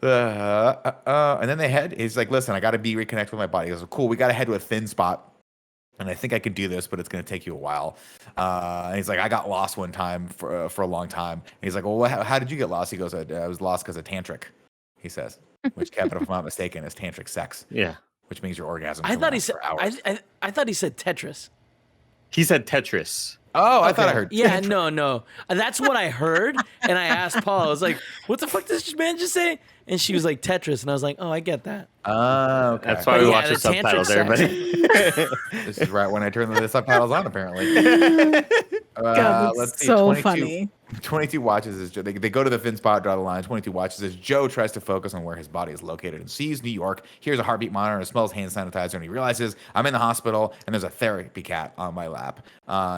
And then they head. He's like, listen, I got to be reconnected with my body. He goes, cool, we got to head to a thin spot. And I think I could do this, but it's going to take you a while. And he's like, I got lost one time for a long time. And he's like, well, how did you get lost? He goes, I was lost because of tantric, he says, which, Kevin, if I'm not mistaken, is tantric sex. Yeah. Which means your orgasm. I thought he said. I thought he said Tetris. He said Tetris. Oh, I thought I heard. Yeah, no. That's what I heard. And I asked Paul, I was like, what the fuck did this man just say? And she was like, Tetris. And I was like, oh, I get that. Oh, okay. That's why we watch the subtitles, everybody. This is right when I turn the subtitles on, apparently. God, Let's that's see. so 22 funny. 22 watches as Joe. They go to the fin spot, draw the line. 22 watches as Joe tries to focus on where his body is located and sees New York, hears a heartbeat monitor, and smells hand sanitizer, and he realizes I'm in the hospital and there's a therapy cat on my lap.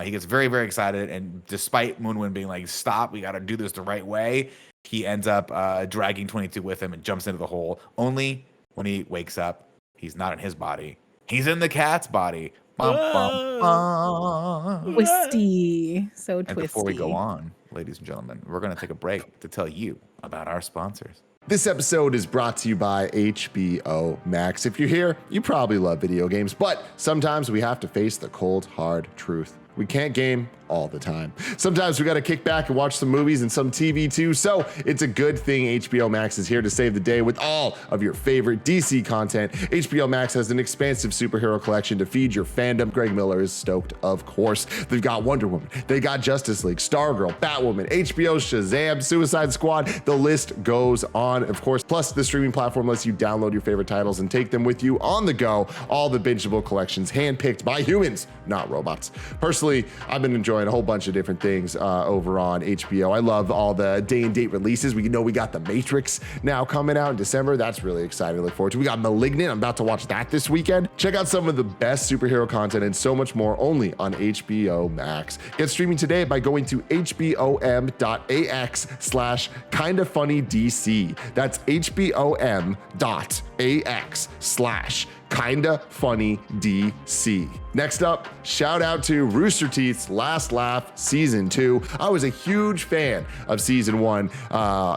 He gets very, very excited, and despite Moonwind being like, stop, we got to do this the right way, he ends up dragging 22 with him and jumps into the hole. Only when he wakes up, he's not in his body. He's in the cat's body. Bum, bum, bum. Twisty. So And twisty. before we go on, ladies and gentlemen, we're going to take a break to tell you about our sponsors. This episode is brought to you by HBO Max. If you're here, you probably love video games, but sometimes we have to face the cold, hard truth. We can't game all the time. Sometimes we got to kick back and watch some movies and some TV too. So it's a good thing HBO Max is here to save the day with all of your favorite DC content. HBO Max has an expansive superhero collection to feed your fandom. Greg Miller is stoked, of course. They've got Wonder Woman, they got Justice League, Stargirl, Batwoman, HBO, Shazam, Suicide Squad. The list goes on, of course. Plus, the streaming platform lets you download your favorite titles and take them with you on the go. All the bingeable collections handpicked by humans, not robots. Personally, I've been enjoying a whole bunch of different things over on HBO. I love all the day and date releases. We know we got The Matrix now coming out in December. That's really exciting to look forward to. We got Malignant. I'm about to watch that this weekend. Check out some of the best superhero content and so much more only on HBO Max. Get streaming today by going to hbom.ax/kindafunnydc. That's hbom.ax/kindafunnydc. Next up, shout out to Rooster Teeth's Last Laugh Season 2. I was a huge fan of Season 1,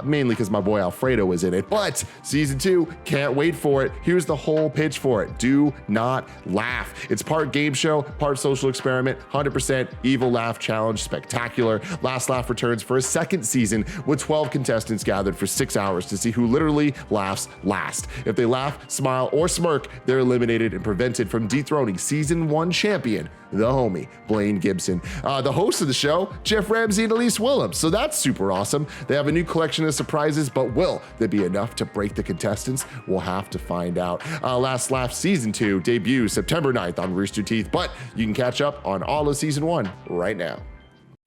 mainly because my boy Alfredo was in it, but Season 2, can't wait for it. Here's the whole pitch for it. Do not laugh. It's part game show, part social experiment, 100% evil laugh challenge, spectacular. Last Laugh returns for a second season with 12 contestants gathered for 6 hours to see who literally laughs last. If they laugh, smile, or smirk, they're eliminated and prevented from dethroning Season 1 champion, the homie, Blaine Gibson. The host of the show, Jeff Ramsey and Elise Willems. So that's super awesome. They have a new collection of surprises, but will there be enough to break the contestants? We'll have to find out. Last Laugh Season 2 debuts September 9th on Rooster Teeth, but you can catch up on all of Season 1 right now.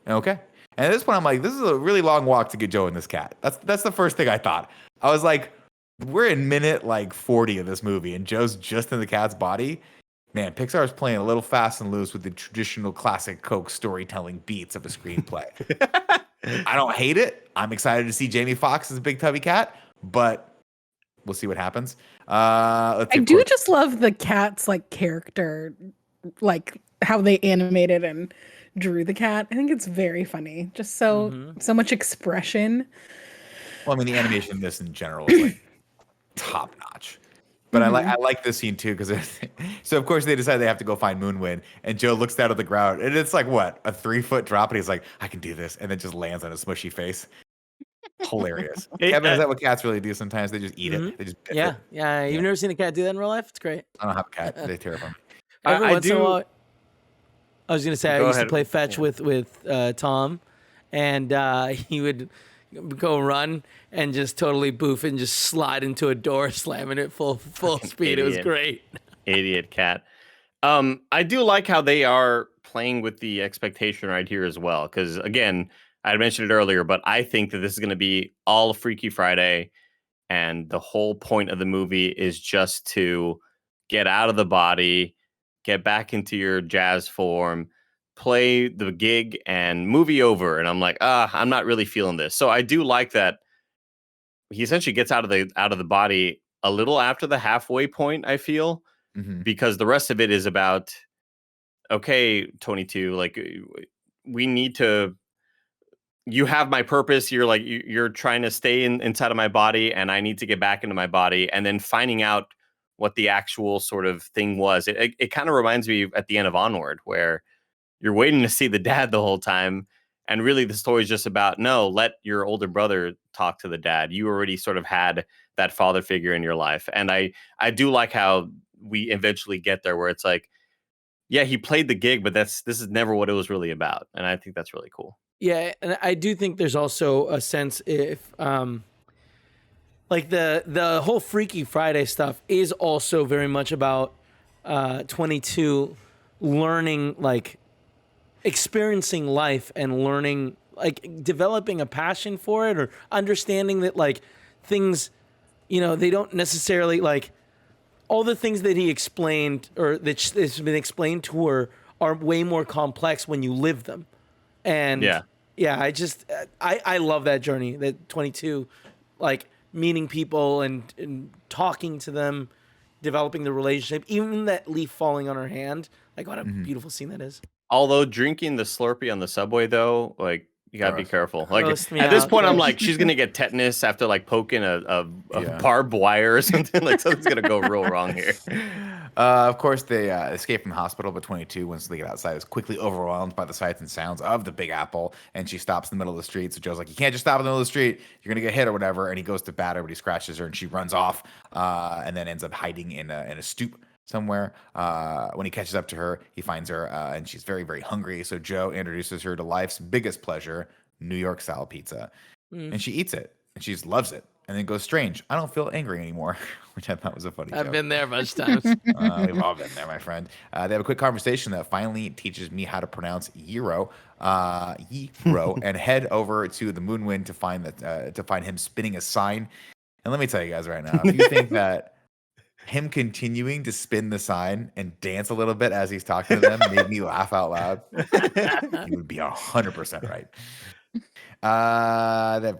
Okay. And at this point, I'm like, this is a really long walk to get Joe and this cat. That's the first thing I thought. I was like, we're in minute like 40 of this movie, and Joe's just in the cat's body. Man, Pixar is playing a little fast and loose with the traditional classic Coke storytelling beats of a screenplay. I don't hate it. I'm excited to see Jamie Foxx as a big tubby cat, but we'll see what happens. I do just love the cat's like character, like how they animated and drew the cat. I think it's very funny. Just so much expression. Well, I mean, the animation in this in general is like top notch. But I like this scene too because so of course they decide they have to go find Moonwind, and Joe looks down at the ground, and it's like what, a 3-foot drop, and he's like, I can do this, and then just lands on a smushy face. Hilarious. Kevin, is that what cats really do? Sometimes they just eat it. They just bit it. Yeah. You've never seen a cat do that in real life? It's great. I don't have a cat. They terrify me. Every I once in a do- while, I was gonna say I Go used to ahead. play fetch with Tom, and he would go run and just totally boof and just slide into a door, slamming it full speed. It was idiot. great. Idiot cat. I do like how they are playing with the expectation right here as well. Because again, I mentioned it earlier, but I think that this is going to be all Freaky Friday, and the whole point of the movie is just to get out of the body, get back into your jazz form, play the gig, and movie over. And I'm like, I'm not really feeling this. So I do like that he essentially gets out of the body a little after the halfway point, I feel, because the rest of it is about, okay, 22, like we need to, you have my purpose. You're like, you're trying to stay inside of my body, and I need to get back into my body. And then finding out what the actual sort of thing was. It kind of reminds me at the end of Onward, where you're waiting to see the dad the whole time. And really the story is just about, no, let your older brother talk to the dad. You already sort of had that father figure in your life. And I do like how we eventually get there, where it's like, yeah, he played the gig, but this is never what it was really about, and I think that's really cool. Yeah, and I do think there's also a sense if like the whole Freaky Friday stuff is also very much about 22 learning, like experiencing life and learning, like developing a passion for it or understanding that like things, they don't necessarily like all the things that he explained or that's been explained to her are way more complex when you live them. And yeah, I love that journey, that 22, like meeting people and talking to them, developing the relationship, even that leaf falling on her hand. Like, what a beautiful scene that is. Although drinking the Slurpee on the subway, though, like you gotta be careful. Like Grossed me at this out, point, I'm gross. like, she's gonna get tetanus after like poking a Yeah. barbed wire or something. Like something's gonna go real wrong here. Of course, they escape from the hospital, but 22, once they get outside, is quickly overwhelmed by the sights and sounds of the Big Apple, and she stops in the middle of the street. So Joe's like, you can't just stop in the middle of the street. You're going to get hit or whatever. And he goes to bat her, but he scratches her, and she runs off and then ends up hiding in a stoop somewhere. When he catches up to her, he finds her, and she's very, very hungry. So Joe introduces her to life's biggest pleasure, New York style pizza. And she eats it, and she just loves it. And then goes strange. I don't feel angry anymore, which I thought was a funny joke. I've been there a bunch of times. We've all been there, my friend. They have a quick conversation that finally teaches me how to pronounce Yiro, and head over to the Moonwind to find him spinning a sign. And let me tell you guys right now, if you think that him continuing to spin the sign and dance a little bit as he's talking to them made me laugh out loud, you would be 100% right.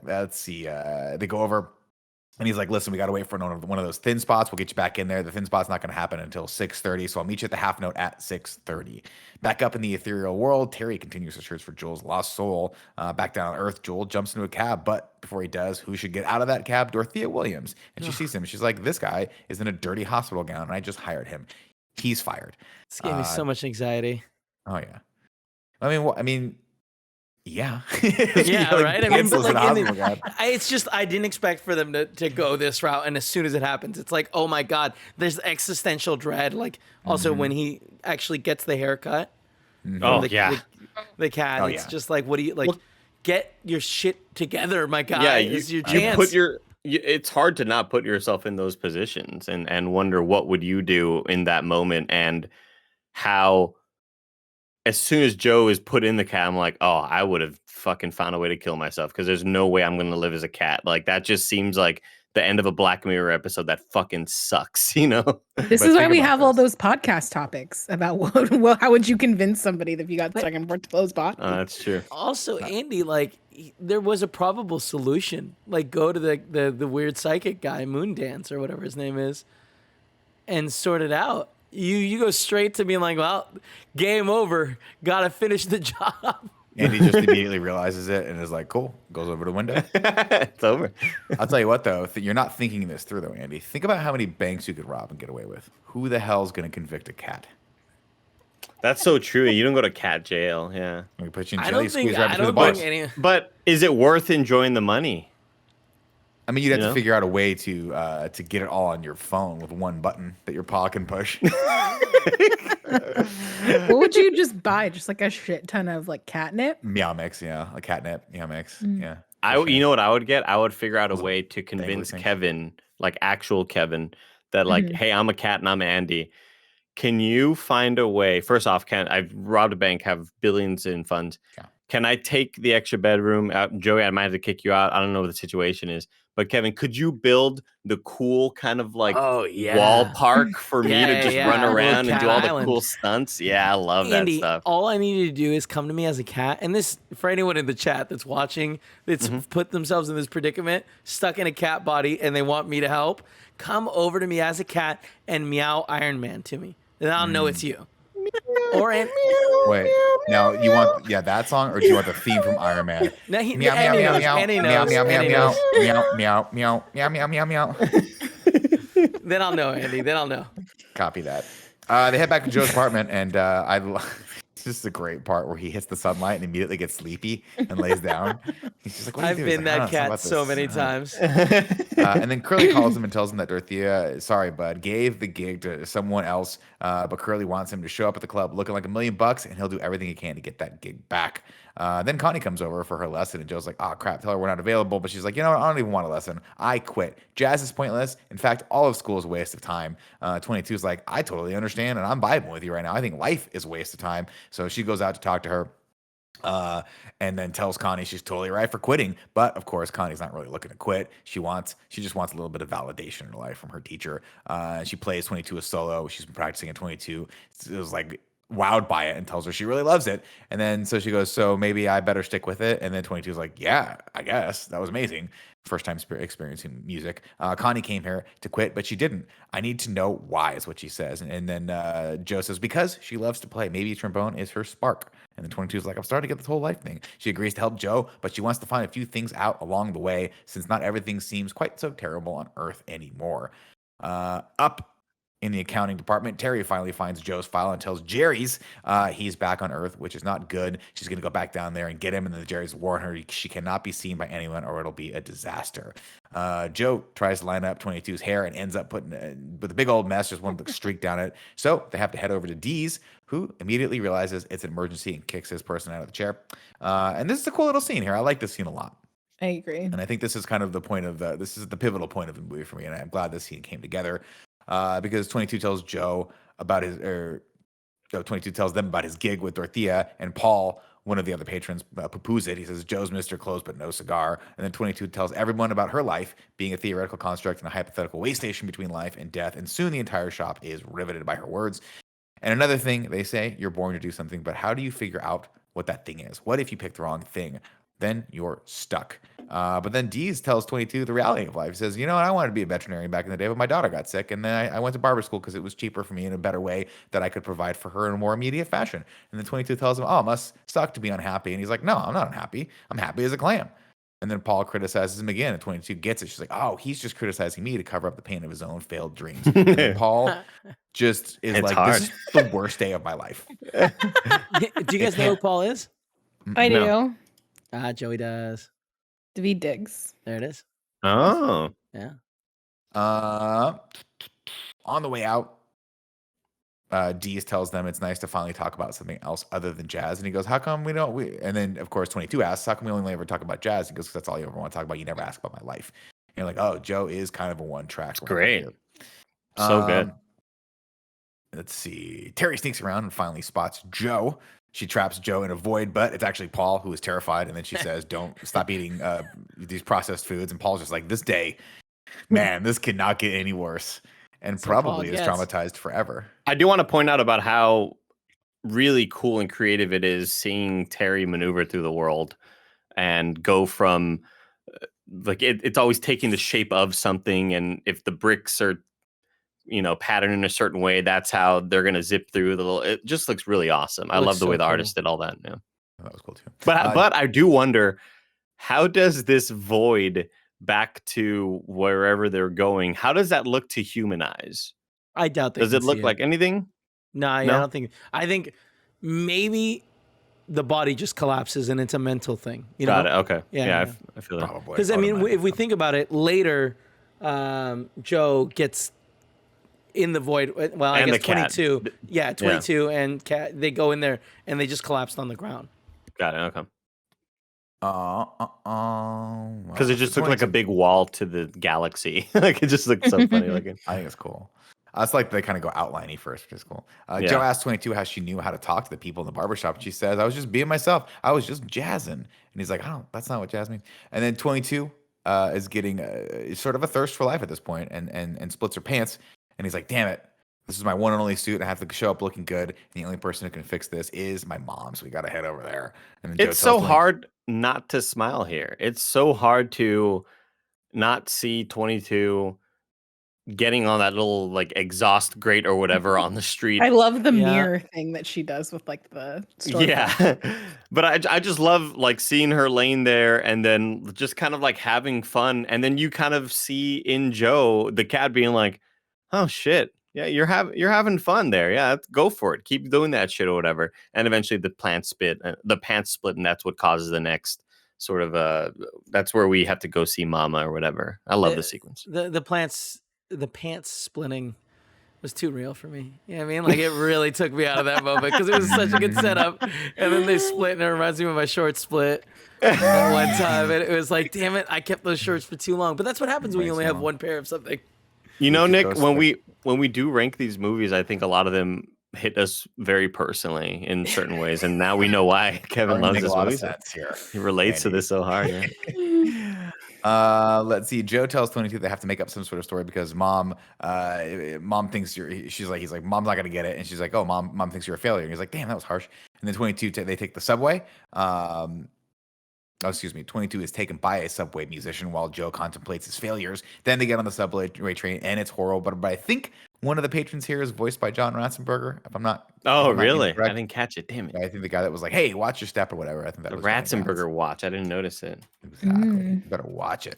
Let's see. They go over. And he's like, listen, we got to wait for one of those thin spots. We'll get you back in there. The thin spot's not going to happen until 6:30. So I'll meet you at the half note at 6:30. Back up in the ethereal world, Terry continues to search for Joel's lost soul. Back down on Earth, Joel jumps into a cab. But before he does, who should get out of that cab? Dorothea Williams. And she sees him. She's like, this guy is in a dirty hospital gown, and I just hired him. He's fired. This gave me so much anxiety. Oh, yeah. I mean, yeah. Yeah, right. I mean, but like, I it's just I didn't expect for them to go this route, and as soon as it happens, it's like, oh my god, there's existential dread. Like also when he actually gets the haircut. Oh the cat. It's just like, what do you like? Get your shit together, my guy. Yeah, is your chance. It's hard to not put yourself in those positions and wonder what would you do in that moment, and how. As soon as Joe is put in the cat, I'm like, oh, I would have fucking found a way to kill myself because there's no way I'm going to live as a cat. Like, that just seems like the end of a Black Mirror episode that fucking sucks, you know? This is why we have all those podcast topics about how would you convince somebody that if you got stuck in Portillo's body? That's true. Also, Andy, like, there was a probable solution. Like, go to the weird psychic guy, Moondance, or whatever his name is, and sort it out. You go straight to being like, well, game over. Gotta finish the job. And he just immediately realizes it and is like, cool. Goes over to the window. It's over. I'll tell you what, though. You're not thinking this through, though, Andy. Think about how many banks you could rob and get away with. Who the hell's going to convict a cat? That's so true. You don't go to cat jail. Yeah. We put you in jail. You squeeze right between the bars. But is it worth enjoying the money? I mean, you'd have to figure out a way to get it all on your phone with one button that your paw can push. What would you just buy? Just like a shit ton of like catnip? Meow mix, yeah. Like catnip, meow mix, yeah. You know what I would get? I would figure out a way to convince Kevin, like actual Kevin, that like, hey, I'm a cat and I'm Andy. Can you find a way? First off, I've robbed a bank, have billions in funds. Yeah. Can I take the extra bedroom out? Joey, I might have to kick you out. I don't know what the situation is. But Kevin, could you build the cool kind of like wall park for me to just run around and do all the cool stunts? Yeah, I love Andy, that stuff. All I need you to do is come to me as a cat. And this, for anyone in the chat that's watching, that's put themselves in this predicament, stuck in a cat body, and they want me to help, come over to me as a cat and meow Iron Man to me. Then I'll know it's you. Or wait, now you want that song, or do you want the theme from Iron Man? Meow meow meow meow meow meow meow meow meow meow meow meow meow meow. Then I'll know, Andy. Then I'll know. Copy that. They head back to Joe's apartment, and It's just a great part where he hits the sunlight and immediately gets sleepy and lays down. He's just like, "What are you I've doing?" He's been like, "I that don't know, something cat about so this." many times. And then Curly calls him and tells him that Dorothea, sorry, bud, gave the gig to someone else, but Curly wants him to show up at the club looking like $1,000,000, and he'll do everything he can to get that gig back. Then Connie comes over for her lesson, and Joe's like, "Oh crap, tell her we're not available." But she's like, "You know what? I don't even want a lesson. I quit. Jazz is pointless. In fact, all of school is a waste of time." 22 is like, "I totally understand, and I'm vibing with you right now. I think life is a waste of time." So she goes out to talk to her. And then tells Connie she's totally right for quitting. But of course, Connie's not really looking to quit. She just wants a little bit of validation in her life from her teacher. She plays 22 a solo. She's been practicing at 22. It was like wowed by it and tells her she really loves it. And then so she goes, "So maybe I better stick with it." And then 22 is like, "Yeah, I guess that was amazing. First time experiencing music." Connie came here to quit, but she didn't. "I need to know why," is what she says. And then Joe says, "Because she loves to play. Maybe trombone is her spark." And then 22 is like, "I'm starting to get this whole life thing." She agrees to help Joe, but she wants to find a few things out along the way since not everything seems quite so terrible on Earth anymore. Up in the accounting department, Terry finally finds Joe's file and tells Jerry's he's back on Earth, which is not good. She's going to go back down there and get him. And then Jerry's warn her she cannot be seen by anyone or it'll be a disaster. Joe tries to line up 22's hair and ends up putting with a big old mess, just one streak down it. So they have to head over to Dee's, who immediately realizes it's an emergency and kicks his person out of the chair. And this is a cool little scene here. I like this scene a lot. I agree. And I think this is kind of the point of this is the pivotal point of the movie for me. And I'm glad this scene came together because 22 tells Joe about 22 tells them about his gig with Dorothea, and Paul, one of the other patrons, poo-poos it. He says, "Joe's Mr. Clothes, but no cigar." And then 22 tells everyone about her life being a theoretical construct and a hypothetical way station between life and death. And soon the entire shop is riveted by her words. And another thing they say, you're born to do something, but how do you figure out what that thing is? What if you pick the wrong thing? Then you're stuck. But then Dees tells 22 the reality of life. He says, "You know what? I wanted to be a veterinarian back in the day, but my daughter got sick. And then I went to barber school because it was cheaper for me in a better way that I could provide for her in a more immediate fashion." And then 22 tells him, "Oh, it must suck to be unhappy." And he's like, "No, I'm not unhappy. I'm happy as a clam." And then Paul criticizes him again, and 22 gets it. She's like, "Oh, he's just criticizing me to cover up the pain of his own failed dreams." And then Paul just is It's like, hard. "This is the worst day of my life." Do you guys know who Paul is? I do. No. Joey does. David Diggs. There it is. Oh. Yeah. On the way out, Dees tells them it's nice to finally talk about something else other than jazz. And he goes, "How come we don't?" And then, of course, 22 asks, "How come we only ever talk about jazz?" He goes, "Because that's all you ever want to talk about. You never ask about my life." And you're like, "Oh, Joe is kind of a one-track. Great. here." So good. Let's see. Terry sneaks around and finally spots Joe. She traps Joe in a void, but it's actually Paul who is terrified. And then she says, "Don't stop eating these processed foods." And Paul's just like, "This day, man, this cannot get any worse." And So Paul probably is gets. traumatized forever. I do want to point out about how really cool and creative it is seeing Terry maneuver through the world and go from like it's always taking the shape of something, and if the bricks are patterned in a certain way, that's how they're gonna zip through the little. It just looks really awesome. I Looks love the way so the cool. artist did all that. Yeah, That was cool too. but I do wonder, how does this void back to wherever they're going? How does that look to human eyes? I doubt they Does can it look see like anything? No, yeah, No? I don't think. I think maybe the body just collapses and it's a mental thing. You Got know? it. Okay. Yeah, Yeah, yeah. I feel that. Probably. Because I mean, Automatic. if we think about it, later, Joe gets in the void. Well, I And guess the cat. 22. Yeah, 22 and cat. They go in there and they just collapsed on the ground. Got it. Okay. Because Because it just looked like a big wall to the galaxy. Like it just looked so funny looking. I think it's cool. It's like they kind of go outliney first, which is cool. Yeah. Joe asked 22 how she knew how to talk to the people in the barbershop. She says, "I was just being myself. I was just jazzing." And he's like, that's not what jazz means." And then 22 is getting sort of a thirst for life at this point and splits her pants. And he's like, "Damn it. This is my one and only suit. And I have to show up looking good. And the only person who can fix this is my mom. So we got to head over there." And then Joe It's tells so 22 hard not to smile here. It's so hard to not see 22 getting on that little like exhaust grate or whatever on the street. I love the Yeah. mirror thing that she does with like the storefront. Yeah. But I just love like seeing her laying there and then just kind of like having fun. And then you kind of see in Joe, the cat, being like, "Oh shit, Yeah, you're having fun there. Yeah, go for it. Keep doing that shit or whatever. And eventually the pants split, and that's what causes the next sort of that's where we have to go see Mama or whatever. I love the sequence. The pants splitting was too real for me. You know what I mean? Like it really took me out of that moment because it was such a good setup. And then they split, and it reminds me of my short split that one time. And it was like, damn it, I kept those shorts for too long. But that's what happens when you only have one pair of something. You know, Nick, when we do rank these movies, I think a lot of them hit us very personally in certain ways, and now we know why Kevin loves this movie. Here. He relates to this so hard. Yeah. Let's see. Joe tells 22 they have to make up some sort of story because mom thinks he's like, mom's not gonna get it, and she's like, oh, mom thinks you're a failure. And he's like, damn, that was harsh. And then 22 they take the subway. 22 is taken by a subway musician while Joe contemplates his failures. Then they get on the subway train, and it's horrible. But I think one of the patrons here is voiced by John Ratzenberger. If I'm not. Oh, really? I didn't catch it. Damn it. I think the guy that was like, "Hey, watch your step" or whatever. I think that the was Ratzenberger watch. I didn't notice it. Exactly. You better watch it.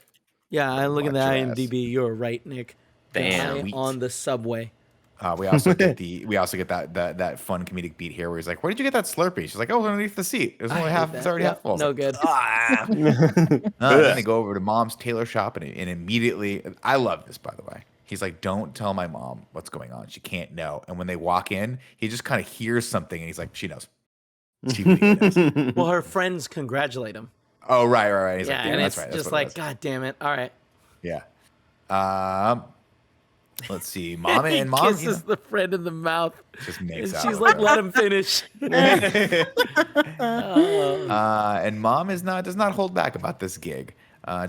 Yeah, I look at the IMDb. You're right, Nick. Damn. On the subway. We also get that fun comedic beat here where he's like, "Where did you get that Slurpee?" She's like, "Oh, underneath the seat. It's only half. It's already half full." No good. Then they go over to mom's tailor shop and immediately, I love this, by the way. He's like, "Don't tell my mom what's going on. She can't know." And when they walk in, he just kind of hears something and he's like, "She knows." She knows. Well, her friends congratulate him. Oh, right. He's like, and that's it's right. just like, God damn it. All right. Yeah. Let's see. Mom He and mom kisses the friend in the mouth. just makes And out she's with like, her. let him finish. And mom does not hold back about this gig.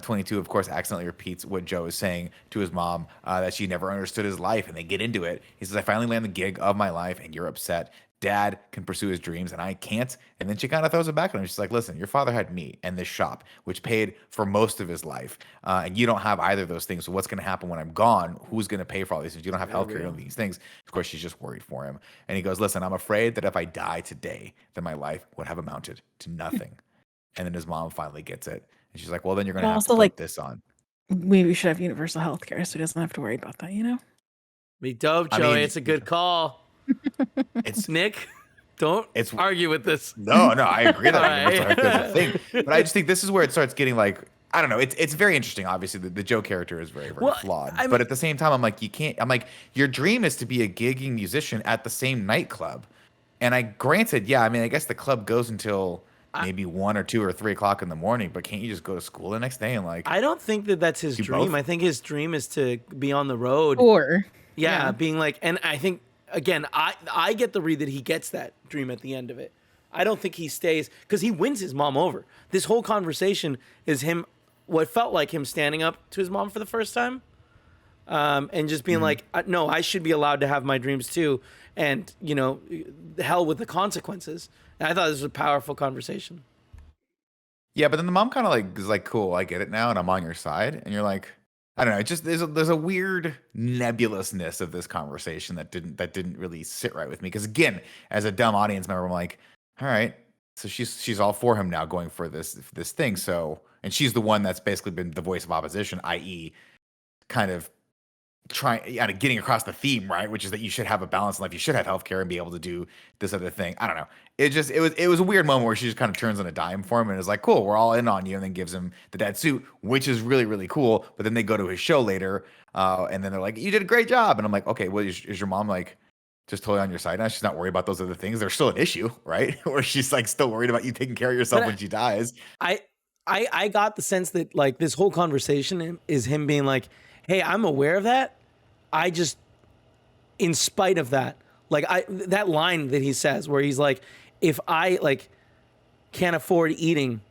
22, of course, accidentally repeats what Joe is saying to his mom, that she never understood his life, and they get into it. He says, "I finally land the gig of my life, and you're upset. Dad can pursue his dreams, and I can't." And then she kind of throws it back on him. She's like, "Listen, your father had me and this shop, which paid for most of his life, and you don't have either of those things. So what's going to happen when I'm gone? Who's going to pay for all these things? You don't have healthcare, you don't have these things." Of course, she's just worried for him. And he goes, "Listen, I'm afraid that if I die today, then my life would have amounted to nothing." And then his mom finally gets it. And she's like, "Well, then you're going to have to put this on." Maybe we should have universal health care so he doesn't have to worry about that, you know? Be dope, Joey. It's a good call. It's Nick, don't argue with this. No, I agree that Right. that's a thing. But I just think this is where it starts getting like, I don't know. It's very interesting. Obviously, the Joe character is very, very flawed. But at the same time, I'm like, you can't. I'm like, your dream is to be a gigging musician at the same nightclub. And granted, yeah. I mean, I guess the club goes until maybe 1 or 2 or 3 o'clock in the morning. But can't you just go to school the next day and like? I don't think that's his dream. both? I think his dream is to be on the road. Or Yeah, being like, and I think again, I get the read that he gets that dream at the end of it. I don't think he stays because he wins his mom over. This whole conversation is him, what felt like him standing up to his mom for the first time, and just being like, "No, I should be allowed to have my dreams too," and hell with the consequences. And I thought this was a powerful conversation. Yeah, but then the mom kind of like is like, "Cool, I get it now, and I'm on your side." And you're like, I don't know. It just there's a weird nebulousness of this conversation that didn't really sit right with me. Because again, as a dumb audience member, I'm like, all right, so she's all for him now, going for this thing. So, and she's the one that's basically been the voice of opposition, i.e., kind of getting across the theme, right? Which is that you should have a balanced life, you should have healthcare and be able to do this other thing. I don't know. It was a weird moment where she just kind of turns on a dime for him and is like, "Cool, we're all in on you," and then gives him the dad suit, which is really, really cool. But then they go to his show later, and then they're like, "You did a great job," and I'm like, "Okay, well, is your mom like just totally on your side now? She's not worried about those other things. There's still an issue, right? Or she's like still worried about you taking care of yourself when she dies." I got the sense that like this whole conversation is him being like, "Hey, I'm aware of that. I just, in spite of that, like that line that he says where he's like, if I like can't afford eating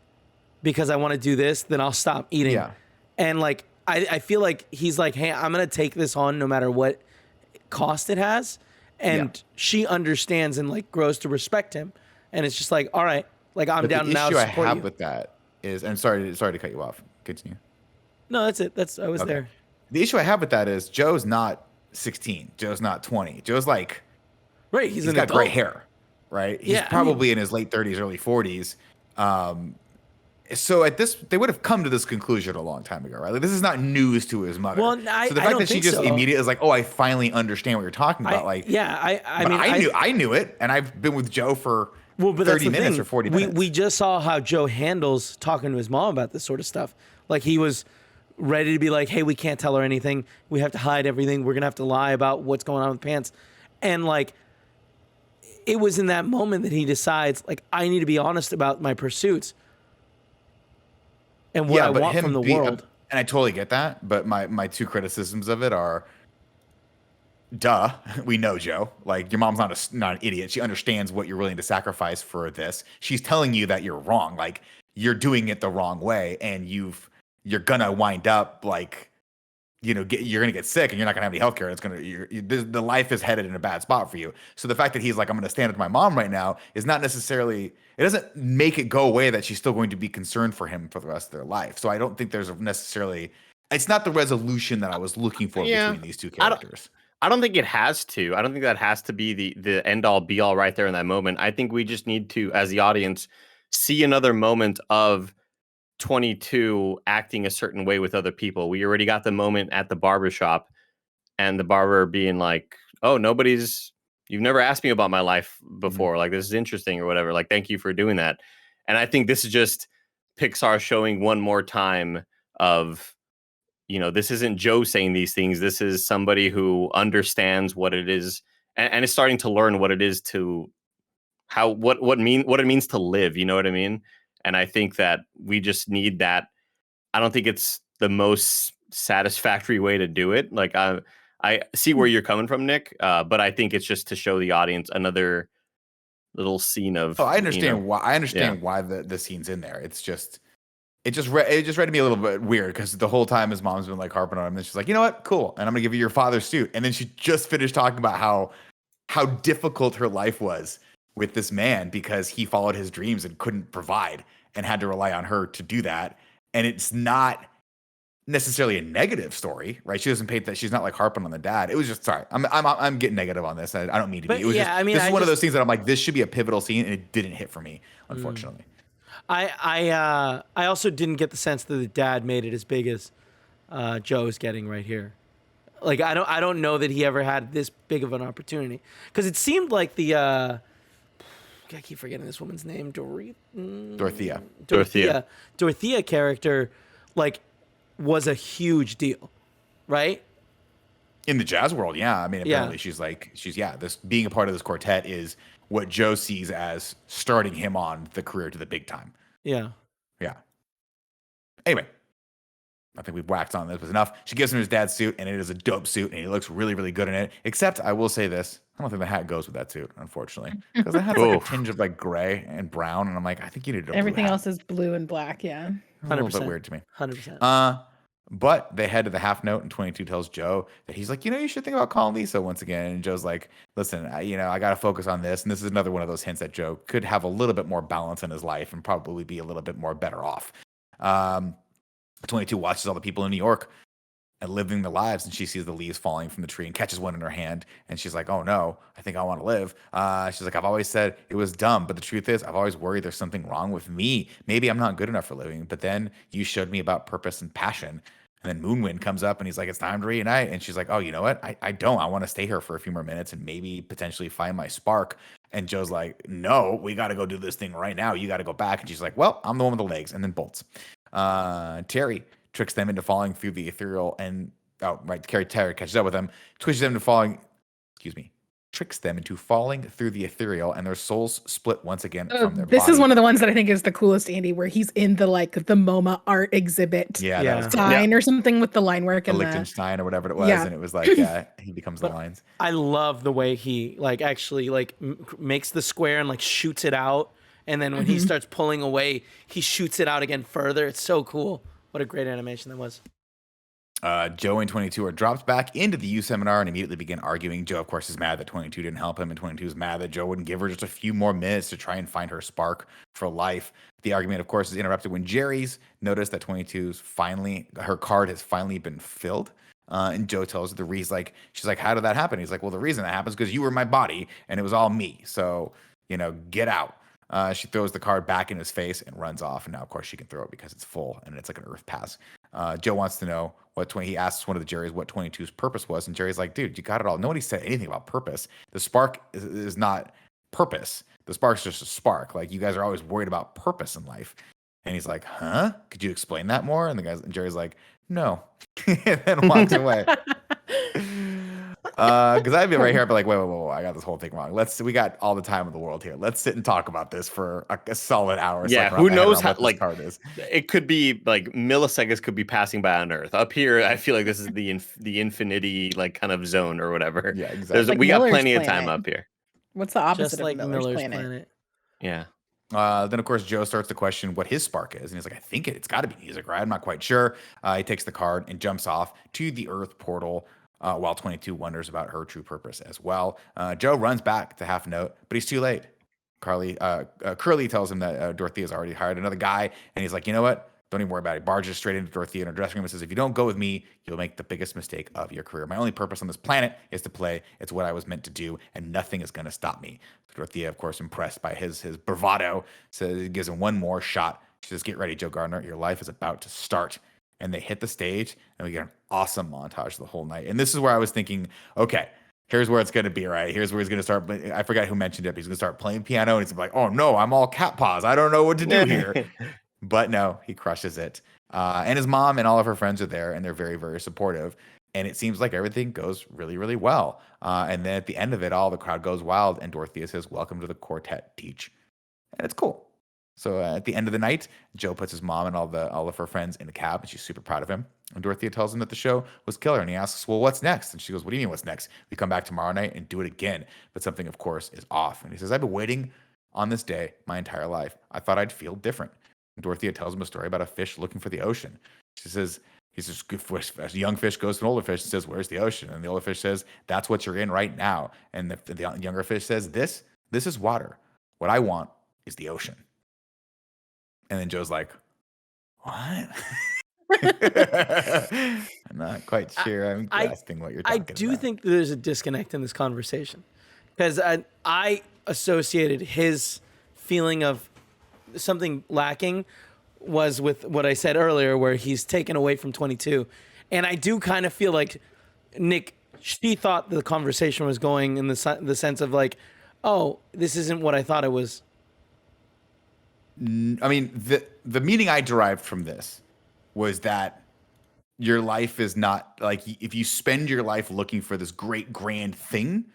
because I want to do this, then I'll stop eating." Yeah. And like, I feel like he's like, "Hey, I'm going to take this on no matter what cost it has." And she understands and like grows to respect him. And it's just like, all right, like I'm down now to support you. The support issue I have you. with that is, and sorry to cut you off. Continue. No, that's it. I was there. The issue I have with that is Joe's not 16. Joe's not 20. Joe's like, Right. he's an got adult. gray hair, right? He's Yeah, probably in his late 30s, early 40s. so at this, they would have come to this conclusion a long time ago, right? Like, this is not news to his mother. Well, so the I fact don't that she think just so. immediately is like, "Oh, I finally understand what you're talking about." Like, I but mean, I knew it, and I've been with Joe for well, but 30 that's the minutes thing. or 40 minutes. We just saw how Joe handles talking to his mom about this sort of stuff. Like, he was ready to be like, "Hey, we can't tell her anything. We have to hide everything. We're gonna have to lie about what's going on with Pants," and like. It was in that moment that he decides, like, I need to be honest about my pursuits and what I want from the world. And I totally get that, but my two criticisms of it are, duh, we know Joe. Like, your mom's not an idiot. She understands what you're willing to sacrifice for this. She's telling you that you're wrong. Like, you're doing it the wrong way, and you're gonna wind up like, you're gonna get sick, and you're not gonna have any healthcare. And it's the life is headed in a bad spot for you. So the fact that he's like, I'm gonna stand with my mom right now, is not necessarily. It doesn't make it go away that she's still going to be concerned for him for the rest of their life. So I don't think there's necessarily. It's not the resolution that I was looking for between these two characters. I don't think it has to. I don't think that has to be the end all be all right there in that moment. I think we just need to, as the audience, see another moment of 22 acting a certain way with other people. We already got the moment at the barbershop and the barber being like, "Oh, you've never asked me about my life before. Like, this is interesting," or whatever. Like, "Thank you for doing that." And I think this is just Pixar showing one more time of, this isn't Joe saying these things. This is somebody who understands what it is and is starting to learn what it is to what it means to live. You know what I mean? And I think that we just need that. I don't think it's the most satisfactory way to do it. Like, I see where you're coming from, Nick, but I think it's just to show the audience another little scene of. Oh, I understand why. I understand why the scene's in there. It's just. It just read to me a little bit weird because the whole time his mom's been like harping on him, and she's like, "You know what? Cool, and I'm gonna give you your father's suit." And then she just finished talking about how difficult her life was with this man because he followed his dreams and couldn't provide and had to rely on her to do that. And it's not necessarily a negative story, right? She doesn't paint that. She's not like harping on the dad. It was just, sorry, I'm getting negative on this. I don't mean to be. It was this is one of those things that I'm like, this should be a pivotal scene, and it didn't hit for me, unfortunately. I also didn't get the sense that the dad made it as big as Joe's getting right here. Like, I don't know that he ever had this big of an opportunity, because it seemed like the I keep forgetting this woman's name, Dorothea character, like, was a huge deal, right? In the jazz world, yeah. I mean, apparently she's this being a part of this quartet is what Joe sees as starting him on the career to the big time. Yeah. Yeah. Anyway, I think we've waxed on this was enough. She gives him his dad's suit, and it is a dope suit, and he looks really, really good in it. Except, I will say this: I don't think the hat goes with that suit, unfortunately, because it has like a tinge of like gray and brown, and I'm like, I think you need a everything blue hat. else is blue and black. Yeah, 100%. A little bit weird to me. 100%. But they head to the half note, and 22 tells Joe that he's like, you should think about calling Lisa once again. And Joe's like, listen, I got to focus on this. And this is another one of those hints that Joe could have a little bit more balance in his life and probably be a little bit more better off. 22 watches all the people in New York and living their lives, and she sees the leaves falling from the tree and catches one in her hand, and she's like, oh no, I think I want to live. She's like, I've always said it was dumb, but the truth is I've always worried there's something wrong with me. Maybe I'm not good enough for living, but then you showed me about purpose and passion. And then Moonwind comes up and he's like, it's time to reunite. And she's like, oh, you know what? I don't. I want to stay here for a few more minutes and maybe potentially find my spark. And Joe's like, no, we got to go do this thing right now. You got to go back. And she's like, well, I'm the one with the legs, and then bolts. Terry tricks them into falling through the ethereal, and Terry catches up with them, tricks them into falling through the ethereal, and their souls split once again from their This body. is one of the ones that I think is the coolest, Andy, where he's in the MoMA art exhibit sign or something with the line work and Liechtenstein or whatever it was, and it was like he becomes the lines. I love the way he actually makes the square and shoots it out, and then when he starts pulling away, he shoots it out again further. It's so cool. What a great animation that was. Joe and 22 are dropped back into the U seminar and immediately begin arguing. Joe, of course, is mad that 22 didn't help him, and 22 is mad that Joe wouldn't give her just a few more minutes to try and find her spark for life. The argument, of course, is interrupted when Jerry's noticed that 22's her card has finally been filled. And Joe tells her the reason, she's like, how did that happen? He's like, well, the reason that happens is because you were my body and it was all me. So, get out. She throws the card back in his face and runs off. And now, of course, she can throw it because it's full and it's like an Earth pass. Joe wants to know he asks one of the Jerry's what 22's purpose was. And Jerry's like, dude, you got it all. Nobody said anything about purpose. The spark is not purpose. The spark's just a spark. Like, you guys are always worried about purpose in life. And he's like, huh? Could you explain that more? And Jerry's like, no. And then walks away. Because I'd be right here, I'd be like, whoa, I got this whole thing wrong. We got all the time in the world here. Let's sit and talk about this for a solid hour. Yeah, who knows how, like, card is. It could be like milliseconds could be passing by on Earth. Up here, I feel like this is the infinity, like, kind of zone or whatever. Yeah, exactly. Like we got Miller's plenty planet. of time up here. What's the opposite Just like of Miller's planet? Yeah. Then, of course, Joe starts to question what his spark is. And he's like, I think it's got to be music, right? I'm not quite sure. He takes the card and jumps off to the Earth portal while 22 wonders about her true purpose as well. Joe runs back to half note, but he's too late. Curly tells him that Dorothea's already hired another guy. And he's like, you know what? Don't even worry about it. He barges straight into Dorothea in her dressing room and says, if you don't go with me, you'll make the biggest mistake of your career. My only purpose on this planet is to play. It's what I was meant to do, and nothing is going to stop me. Dorothea, of course, impressed by his bravado, says he gives him one more shot. She says, get ready, Joe Gardner. Your life is about to start. And they hit the stage, and we get an awesome montage the whole night. And this is where I was thinking, okay, here's where it's going to be, right? Here's where he's going to start. I forgot who mentioned it, but he's going to start playing piano, and he's like, oh, no, I'm all cat paws. I don't know what to do here. But no, he crushes it. And his mom and all of her friends are there, and they're very, very supportive. And it seems like everything goes really, really well. And then at the end of it all, the crowd goes wild, and Dorothea says, welcome to the quartet teach. And it's cool. So at the end of the night, Joe puts his mom and all of her friends in a cab, and she's super proud of him. And Dorothea tells him that the show was killer, and he asks, well, what's next? And she goes, what do you mean what's next? We come back tomorrow night and do it again. But something, of course, is off. And he says, I've been waiting on this day my entire life. I thought I'd feel different. Dorothea tells him a story about a fish looking for the ocean. She says, a young fish goes to an older fish and says, where's the ocean? And the older fish says, that's what you're in right now. And the younger fish says, this is water. What I want is the ocean. And then Joe's like, what? I'm not quite sure I'm grasping what you're talking about. I do think there's a disconnect in this conversation, because I associated his feeling of something lacking was with what I said earlier, where he's taken away from 22. And I do kind of feel like Nick, she thought the conversation was going in the sense of like, oh, this isn't what I thought it was. I mean, the meaning I derived from this was that your life is not like, if you spend your life looking for this great grand thing,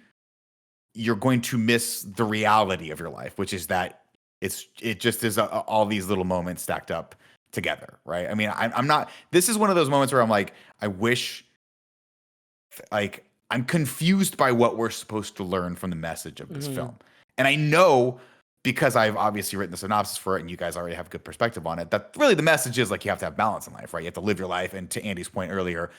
you're going to miss the reality of your life, which is that it just is all these little moments stacked up together, right? I mean, I'm not. This is one of those moments where I'm like, I wish, like, I'm confused by what we're supposed to learn from the message of this film, and I know, because I've obviously written the synopsis for it, and you guys already have a good perspective on it, that really the message is like, you have to have balance in life, right? You have to live your life, and to Andy's point earlier,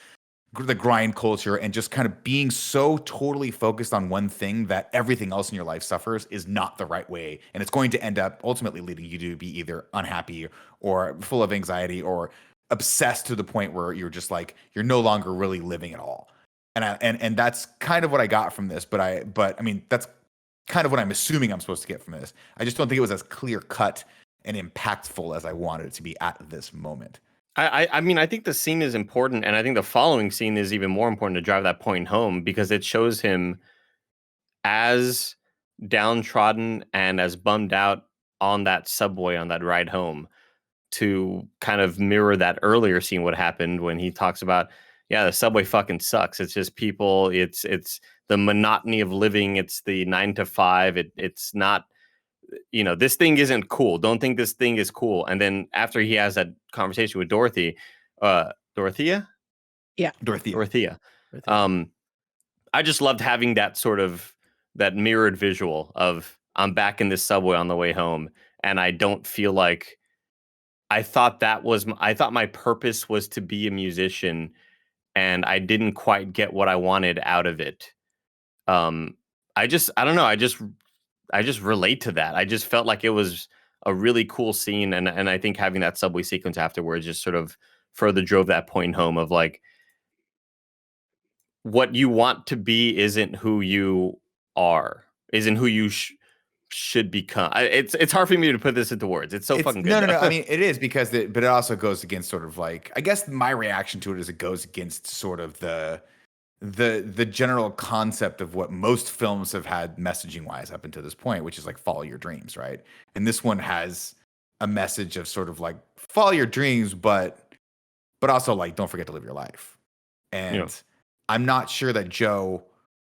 the grind culture and just kind of being so totally focused on one thing that everything else in your life suffers is not the right way. And it's going to end up ultimately leading you to be either unhappy or full of anxiety or obsessed to the point where you're just like, you're no longer really living at all. And that's kind of what I got from this. But I mean, that's kind of what I'm assuming I'm supposed to get from this. I just don't think it was as clear cut and impactful as I wanted it to be at this moment. I mean, I think the scene is important, and I think the following scene is even more important to drive that point home, because it shows him as downtrodden and as bummed out on that subway on that ride home, to kind of mirror that earlier scene, what happened when he talks about, yeah, the subway fucking sucks. It's just people, it's the monotony of living, it's the 9 to 5, it's not, you know, this thing isn't cool. Don't think this thing is cool. And then after he has that conversation with Dorothea. Yeah. Dorothea. I just loved having that sort of that mirrored visual of, I'm back in this subway on the way home, and I don't feel like, I thought my purpose was to be a musician, and I didn't quite get what I wanted out of it. I don't know. I just relate to that. I just felt like it was a really cool scene. And I think having that subway sequence afterwards just sort of further drove that point home of like, what you want to be isn't who you are, isn't who you should become. It's hard for me to put this into words. It's so fucking good. No. I mean, it is because but it also goes against sort of like, I guess my reaction to it is it goes against sort of the general concept of what most films have had messaging wise up until this point, which is like follow your dreams, right? And this one has a message of sort of like follow your dreams, but also like don't forget to live your life. And I'm not sure that Joe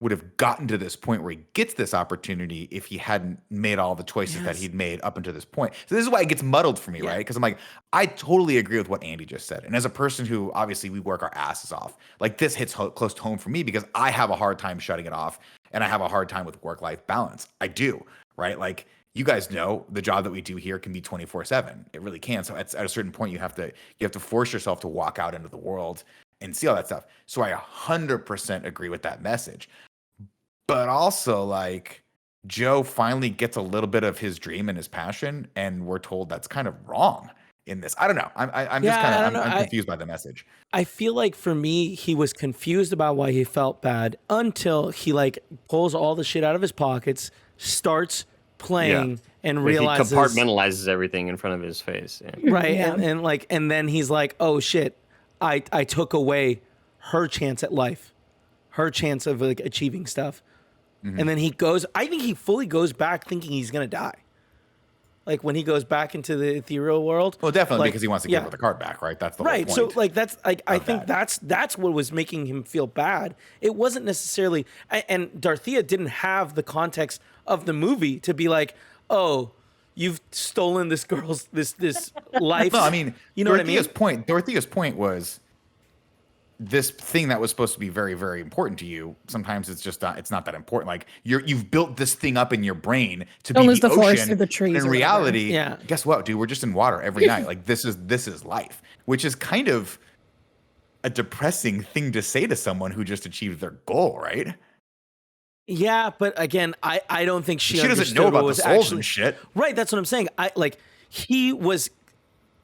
would have gotten to this point where he gets this opportunity if he hadn't made all the choices that he'd made up until this point. So this is why it gets muddled for me, right? Because I'm like, I totally agree with what Andy just said. And as a person who obviously we work our asses off, like this hits close to home for me because I have a hard time shutting it off and I have a hard time with work-life balance. I do, right? Like you guys know the job that we do here can be 24/7. It really can. So at a certain point, you have to force yourself to walk out into the world and see all that stuff. So I 100% agree with that message. But also, like, Joe finally gets a little bit of his dream and his passion, and we're told that's kind of wrong in this. I don't know. I'm just kind of I'm confused by the message. I feel like for me, he was confused about why he felt bad until he like pulls all the shit out of his pockets, starts playing, and realizes he compartmentalizes everything in front of his face. Yeah. Right, and then he's like, oh shit, I took away her chance at life, her chance of like achieving stuff. And then he goes, I think he fully goes back thinking he's going to die. Like when he goes back into the ethereal world. Well, definitely because he wants to give her the card back, right? That's the whole point. So like that's like I think that's what was making him feel bad. It wasn't necessarily, and Dorothea didn't have the context of the movie to be like, oh, you've stolen this girl's this life. No, I mean, you know Dorothea's what I mean? Dorothea's point was this thing that was supposed to be very, very important to you. Sometimes it's just not, it's not that important. Like you've built this thing up in your brain to be the ocean. The trees in reality, yeah. Guess what, dude? We're just in water every night. Like this is life, which is kind of a depressing thing to say to someone who just achieved their goal, right? Yeah, but again, I don't think she doesn't know about the souls and shit. Right, that's what I'm saying. He was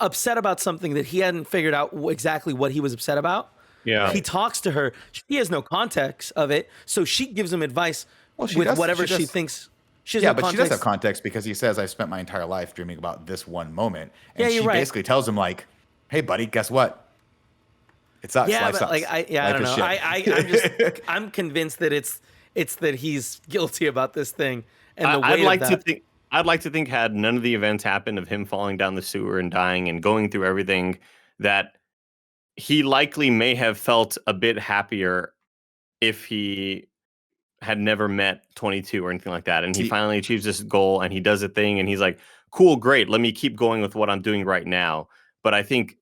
upset about something that he hadn't figured out exactly what he was upset about. Yeah. He talks to her. She has no context of it, so she gives him advice with whatever she thinks. She has no but context. she does have context because he says, "I've spent my entire life dreaming about this one moment," and she right. basically tells him like, "Hey, buddy, guess what? It sucks. Yeah, Life but sucks. like, I don't know. I'm convinced that it's that he's guilty about this thing, and the weight I'd like to think had none of the events happened of him falling down the sewer and dying and going through everything, that he likely may have felt a bit happier if he had never met 22 or anything like that. And he finally achieves this goal and he does a thing and he's like, cool, great. Let me keep going with what I'm doing right now. But I think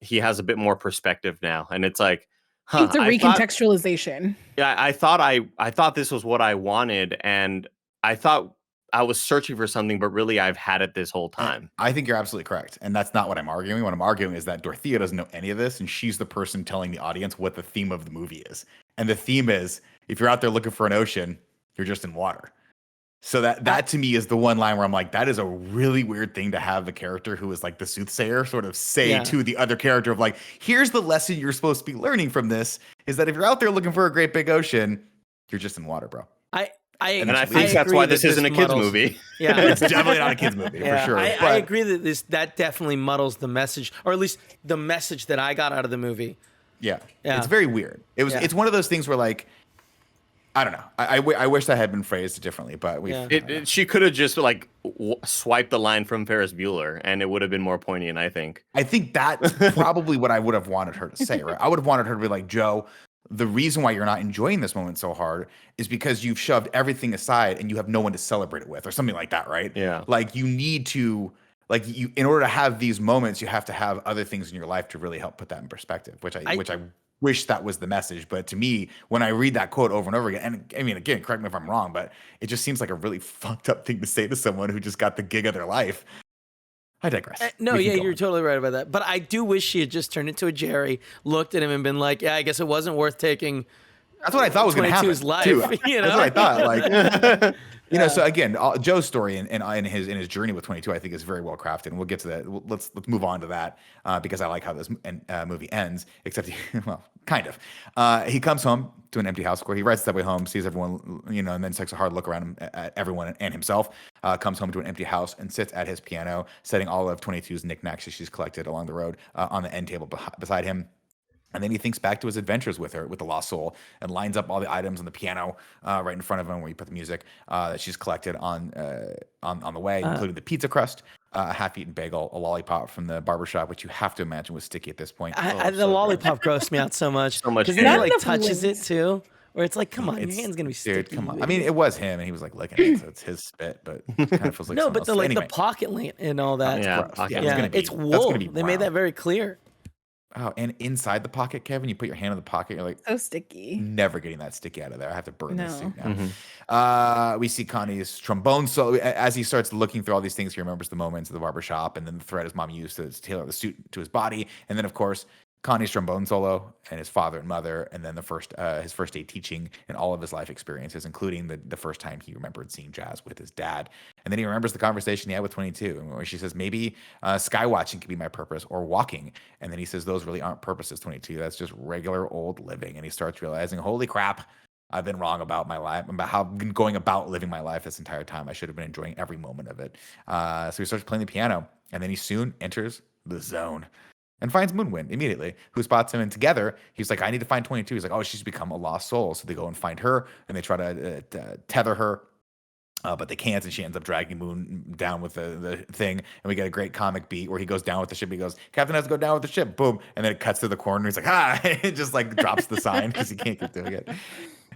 he has a bit more perspective now. And it's like, it's a recontextualization. I thought this was what I wanted. And I thought I was searching for something, but really I've had it this whole time. I think you're absolutely correct. And that's not what I'm arguing. What I'm arguing is that Dorothea doesn't know any of this. And she's the person telling the audience what the theme of the movie is. And the theme is, if you're out there looking for an ocean, you're just in water. So that to me is the one line where I'm like, that is a really weird thing to have the character who is like the soothsayer sort of say to the other character of like, here's the lesson you're supposed to be learning from this, is that if you're out there looking for a great big ocean, you're just in water, bro. I think that's why this isn't a kid's movie. Yeah, it's definitely not a kid's movie for sure. I agree that that definitely muddles the message, or at least the message that I got out of the movie. Yeah. It's very weird. It's one of those things where like, I don't know. I wish that had been phrased differently, but she could have just like swiped the line from Ferris Bueller, and it would have been more poignant. I think that's probably what I would have wanted her to say. Right? I would have wanted her to be like, Joe, the reason why you're not enjoying this moment so hard is because you've shoved everything aside and you have no one to celebrate it with, or something like that, right? Yeah. Like you need to, in order to have these moments, you have to have other things in your life to really help put that in perspective. Which I wish that was the message. But to me, when I read that quote over and over again, and I mean, again, correct me if I'm wrong, but it just seems like a really fucked up thing to say to someone who just got the gig of their life. I digress. You're totally right about that. But I do wish she had just turned into a Jerry, looked at him, and been like, "Yeah, I guess it wasn't worth taking." That's what I thought was going to happen. Life, too. You know? That's what I thought. Like, You know, so again, Joe's story and in his journey with 22, I think is very well crafted, and we'll get to that. Let's move on to that because I like how this movie ends. Except, well, kind of. He comes home to an empty house where he rides the subway home, sees everyone, you know, and then takes a hard look around him at everyone and himself. Comes home to an empty house and sits at his piano, setting all of 22's knickknacks that she's collected along the road on the end table beside him. And then he thinks back to his adventures with her, with the lost soul, and lines up all the items on the piano right in front of him, where you put the music that she's collected on the way, including the pizza crust, a half-eaten bagel, a lollipop from the barbershop, which you have to imagine was sticky at this point. The lollipop grossed me out so much. So much because then he Not like enough touches it links. too, where it's like, come on, your hand's gonna be sticky. Dude, come on. I mean, it was him, and he was like licking it, so it's his spit, but it kind of feels like no, someone but else. the like Anyway, the pocket lint and all that. Yeah, gross. pocket Yeah, lint. it's gonna be- it's that's wool. gonna be They made brown. that very clear. Oh, and inside the pocket, Kevin, you put your hand in the pocket, you're like, So sticky. never getting that sticky out of there. I have to burn this No. suit now. Mm-hmm. We see Connie's trombone solo. As he starts looking through all these things, he remembers the moments of the barbershop and then the thread his mom used to tailor the suit to his body. And then, of course, Connie's trombone solo and his father and mother, and then his first day teaching and all of his life experiences, including the first time he remembered seeing Jazz with his dad. And then he remembers the conversation he had with 22, where she says, maybe sky watching could be my purpose, or walking. And then he says, those really aren't purposes, 22. That's just regular old living. And he starts realizing, holy crap, I've been wrong about my life, about how I've been going about living my life this entire time. I should have been enjoying every moment of it. So he starts playing the piano, and then he soon enters the zone and finds Moonwind immediately, who spots him. And together, he's like, I need to find 22. He's like, oh, she's become a lost soul. So they go and find her, and they try to tether her. But they can't, and she ends up dragging Moon down with the thing. And we get a great comic beat where he goes down with the ship. He goes, Captain has to go down with the ship. Boom. And then it cuts to the corner. He's like, it just like drops the sign because he can't keep doing it.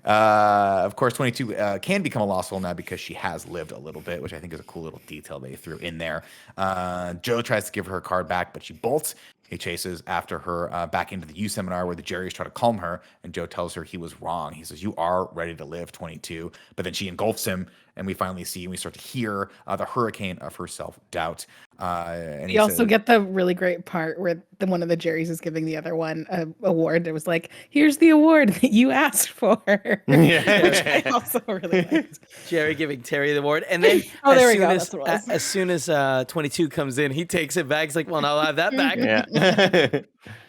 Of course, 22 can become a lost soul now because she has lived a little bit, which I think is a cool little detail they threw in there. Joe tries to give her card back, but she bolts. He chases after her back into the youth seminar where the Jerrys try to calm her, and Joe tells her he was wrong. He says, you are ready to live, 22. But then she engulfs him, and we finally see and we start to hear the hurricane of her self-doubt. And You also get the really great part where one of the Jerrys is giving the other one an award. It was like, here's the award that you asked for. Which I also really liked. Jerry giving Terry the award, and then Oh, there as we soon go, as that's what it was. as soon as 22 comes in, he takes it back. He's like, well, now I'll have that back. Yeah.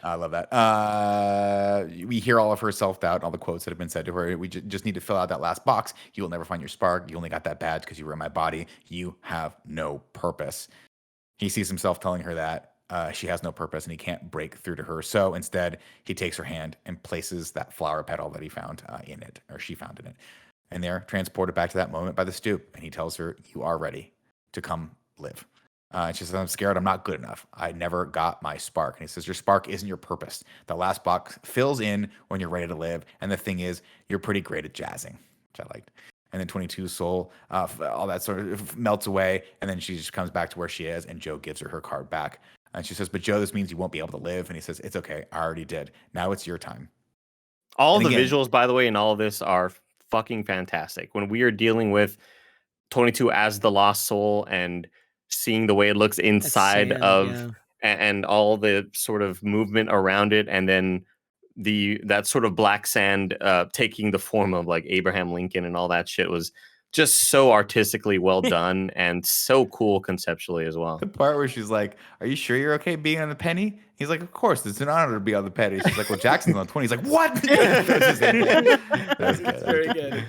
I love that. We hear all of her self-doubt, all the quotes that have been said to her. We just need to fill out that last box. You will never find your spark. You only got that badge because you were in my body. You have no purpose. He sees himself telling her that she has no purpose and he can't break through to her. So instead, he takes her hand and places that flower petal that he found in it, or she found in it. And they're transported back to that moment by the stoop. And he tells her, you are ready to come live. And she says, I'm scared. I'm not good enough. I never got my spark. And he says, your spark isn't your purpose. The last box fills in when you're ready to live. And the thing is, you're pretty great at jazzing, which I liked. And then 22's soul, all that sort of melts away. And then she just comes back to where she is. And Joe gives her card back. And she says, but Joe, this means you won't be able to live. And he says, it's okay. I already did. Now it's your time. All And the again- visuals, by the way, in all of this are fucking fantastic. When we are dealing with 22 as the lost soul and seeing the way it looks inside sand, of yeah. and all the sort of movement around it, and then that sort of black sand taking the form of like Abraham Lincoln and all that shit was just so artistically well done and so cool conceptually as well. The part where she's like, are you sure you're okay being on the penny? He's like, of course, it's an honor to be on the penny. She's like, well, Jackson's on 20. He's like, what? That's good. Very good.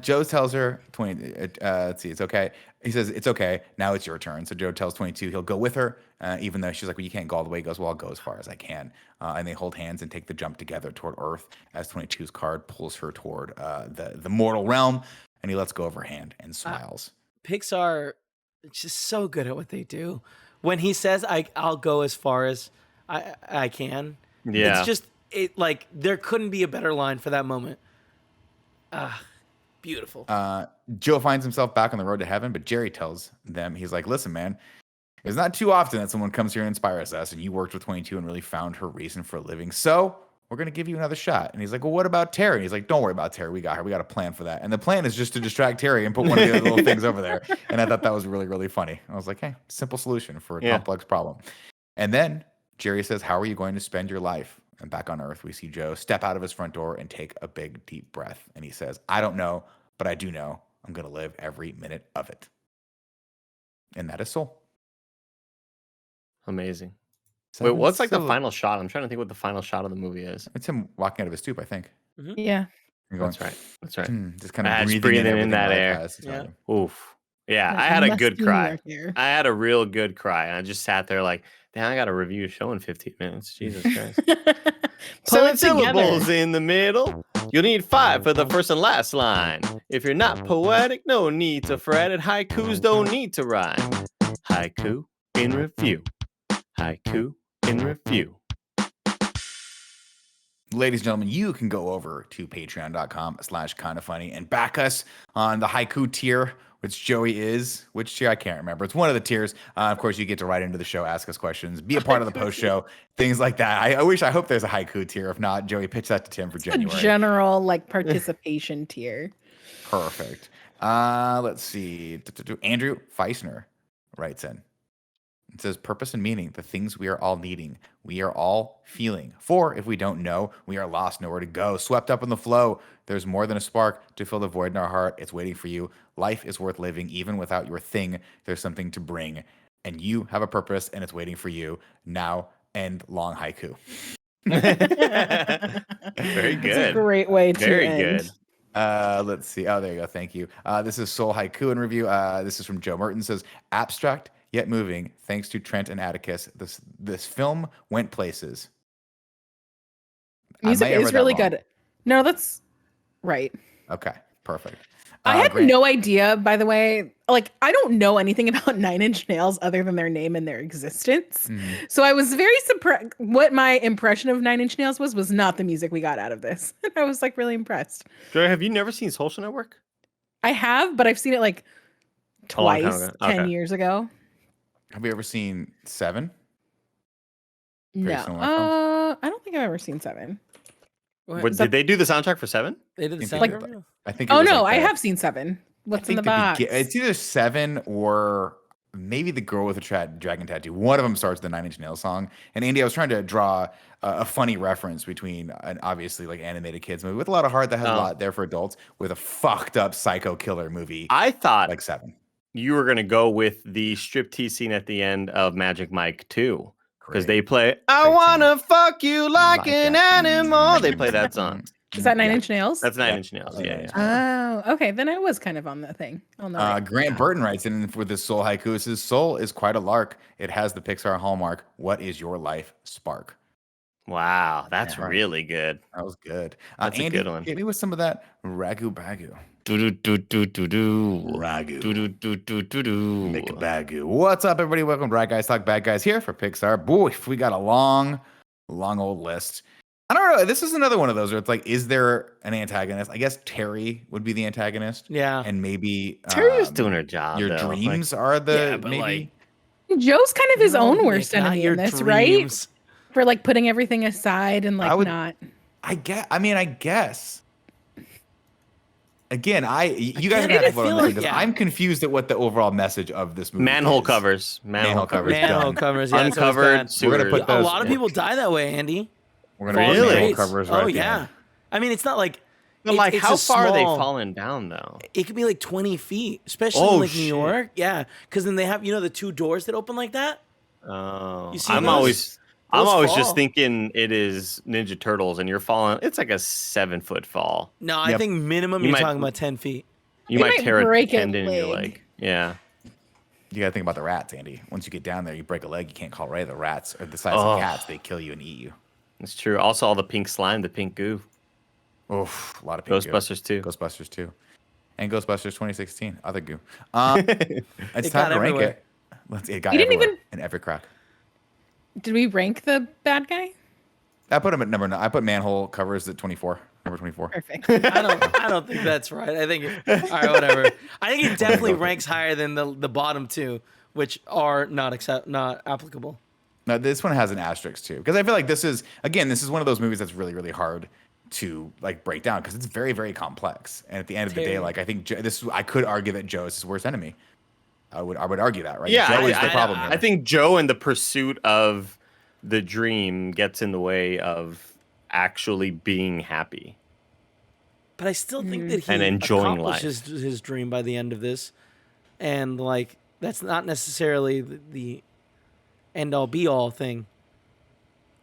Joe tells her 20. Let's see, it's okay. He says it's okay. Now it's your turn. So Joe tells 22 he'll go with her, even though she's like, well, you can't go all the way. He goes, well, I'll go as far as I can. And they hold hands and take the jump together toward Earth as 22's card pulls her toward the mortal realm, and he lets go of her hand and smiles. Pixar is just so good at what they do. When he says, I'll go as far as I can. Yeah. It's just like there couldn't be a better line for that moment. Beautiful. Joe finds himself back on the road to heaven, but Jerry tells them, he's like, listen, man, it's not too often that someone comes here and inspires us, and you worked with 22 and really found her reason for living. So we're going to give you another shot. And he's like, well, what about Terry? And he's like, don't worry about Terry. We got her. We got a plan for that. And the plan is just to distract Terry and put one of the other little things over there. And I thought that was really, really funny. I was like, hey, simple solution for a complex problem. And then Jerry says, how are you going to spend your life? And back on Earth, we see Joe step out of his front door and take a big, deep breath. And he says, I don't know, but I do know I'm going to live every minute of it. And that is Soul. Amazing. Wait, Seven what's like the syllables. final shot? I'm trying to think what the final shot of the movie is. It's him walking out of his stoop, I think. Yeah. And going, That's right. That's right. just kind of Just breathing, breathing in everything that life air. has to tell Yeah. you. Oof. Yeah, That I had a good musky cry. right there. I had a real good cry. And I just sat there like, damn, I got to review a show in 15 minutes. Jesus Christ. Pull 7 it syllables together. in the middle. You'll need 5 for the first and last line. If you're not poetic, no need to fret it. Haikus don't need to rhyme. Haiku in review. Haiku in review. Ladies and gentlemen, you can go over to patreon.com/kindafunny and back us on the haiku tier, which Joey is. Which tier? I can't remember. It's one of the tiers. Of course, you get to write into the show, ask us questions, be a part of the post show, things like that. I hope there's a haiku tier. If not, Joey, pitch that to Tim for A January. general like participation tier. Perfect. Let's see. Andrew Feisner writes in. It says, purpose and meaning, the things we are all needing, we are all feeling. For if we don't know, we are lost, nowhere to go. Swept up in the flow, there's more than a spark to fill the void in our heart. It's waiting for you. Life is worth living, even without your thing. There's something to bring. And you have a purpose, and it's waiting for you. Now, end long haiku. Very It's a good. great way to Very end. good. Let's see. Oh, there you go. Thank you. This is Soul Haiku in review. This is from Joe Merton. Says, abstract yet moving. Thanks to Trent and Atticus, this film went places. Music I may have is read that really wrong. good. No, that's right. Okay, perfect. I had Grant- no idea, by the way. Like, I don't know anything about Nine Inch Nails other than their name and their existence. Mhm. So I was very surprised. What my impression of Nine Inch Nails was not the music we got out of this. I was like really impressed. Joey, have you never seen Social Network? I have, but I've seen it like A long time twice, ago. 10 Okay. years ago. Have you ever seen Seven? No. similar film? I don't think I've ever seen Seven. What, did they do the soundtrack for 7? They did the Like- sound. I think. It Oh was no, like I the- have seen Seven. I What's in think the box? It's either Seven or maybe the girl with the dragon tattoo. One of them starts the Nine Inch Nails song. And Andy, I was trying to draw a funny reference between an obviously like animated kids movie with a lot of heart that has a lot there for adults with a fucked up psycho killer movie I thought like Seven. you were going to go with the striptease scene at the end of Magic Mike 2. Because Great. they play, I Great want to scene. fuck you like Like an that. animal. They play that song. Is that Nine Yeah. Inch Nails? That's Nine Yeah. Inch Nails. Oh, Yeah, yeah. yeah. Oh, okay. Then I was kind of on the thing. On the right. Grant Burton writes in for this Soul Haiku. It says, Soul is quite a lark. It has the Pixar hallmark. What is your life spark? Wow, that's Yeah. really good. That was good. That's a Andy, good one. hit me with some of that ragu bagu. Do-do-do-do-do-do. Ragu. Do-do-do-do-do-do. Make a bagu. What's up, everybody? Welcome to Right Guys Talk Bad Guys here for Pixar. Boy, we got a long old list. I don't know. This is another one of those where it's like, is there an antagonist? I guess Terry would be the antagonist. Yeah. And maybe Terry's doing her job. your though. Like, dreams are the Yeah, but, maybe. Joe's kind of his No, own Nick, worst not enemy your in this, right? dreams. For like putting everything aside and like would- not. I guess. Again, you guys are Again, gonna have I to vote feel on this like- one because yeah. I'm confused at what the overall message of this movie manhole is. covers. Manhole covers. Manhole Manhole done. covers. Yeah, that's always Uncovered bad. We're gonna sewers. put A those- lot of people die that way, Andy. We're gonna Falling put manhole grades. covers Oh right at the yeah. end. I mean, it's not like. But like, it's how a far are they small- falling down though? It could be like 20 feet, especially Oh, in like shit. New York. Yeah, because then they have the 2 doors that open like that. Oh, You see I'm those? always Those just fall. thinking it is Ninja Turtles, and you're falling. It's like a 7-foot fall. No, I Yep. think minimum You you're might- talking about 10 feet. You They might might tear a break a tendon in your leg. leg. Yeah. You gotta think about the rats, Andy. Once you get down there, you break a leg, you can't call right. The rats are the size Oh. of cats. They kill you and eat you. It's true. Also, all the pink slime, the pink goo. Oof, a lot of pink goo. Ghostbusters too. Ghostbusters 2. And Ghostbusters 2016. Other goo. It's It time got to rank everywhere. it. It got You didn't everywhere even- in every crack. Did we rank the bad guy? I put him at number 9. I put manhole covers at 24. Number 24. Perfect. I don't think that's right. I think all right, whatever. I think it definitely ranks higher than the bottom 2, which are not applicable. No, this one has an asterisk too, because I feel like this is one of those movies that's really, really hard to like break down because it's very, very complex. And at the end of the day, Terry. like I think I could argue that Joe is his worst enemy. I would argue that, right? Yeah, Joe is the I- problem. I here. think Joe and the pursuit of the dream gets in the way of actually being happy. but I still think that he And enjoying life. accomplishes his dream by the end of this, and like that's not necessarily the end all be all thing.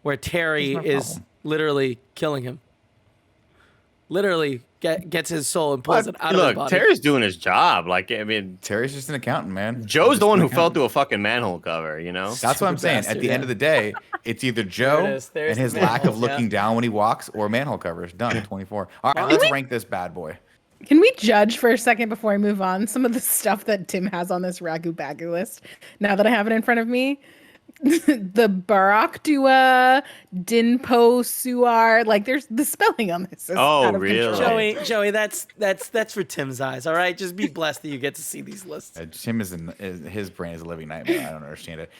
Where Terry There's no is problem. literally killing him. Literally gets his soul and pulls it out of his Look, body. Terry's doing his job. Like, I mean, Terry's just an accountant, man. Joe's Just the one an who fell accountant. through a fucking manhole cover, you know? That's what I'm saying. At Bastard, the end of the day, it's either Joe is. There's and the his lack of manholes, yeah. looking down when he walks, or manhole covers. Done. 24. All right, let's rank this bad boy. Can we judge for a second before I move on some of the stuff that Tim has on this Ragu Bagu list? Now that I have it in front of me, the Barakdua, Dinpo Suar, like there's the spelling on this. Is Oh, out of really? control. Joey, that's for Tim's eyes. All right, just be blessed that you get to see these lists. Tim his brain is a living nightmare. I don't understand it.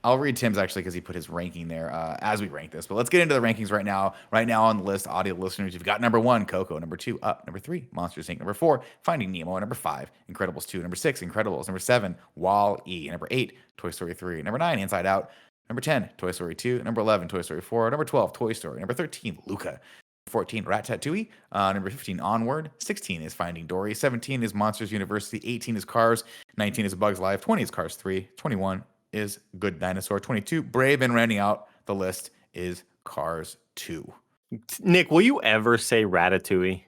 I'll read Tim's actually because he put his ranking there as we rank this. But let's get into the rankings right now. Right now on the list, audio listeners, you've got number 1, Coco. Number 2, Up. Number 3, Monsters Inc. Number 4, Finding Nemo. Number 5, Incredibles 2. Number 6, Incredibles. Number 7, Wall-E. Number 8, Toy Story 3. Number 9, Inside Out. Number 10, Toy Story 2. Number 11, Toy Story 4. Number 12, Toy Story. Number 13, Luca. 14, Ratatouille. Number 15, Onward. 16 is Finding Dory. 17 is Monsters University. 18 is Cars. 19 is A Bug's Life. 20 is Cars 3. 21 is Good Dinosaur. 22, Brave, and rounding out the list is Cars 2. Nick, will you ever say Ratatouille?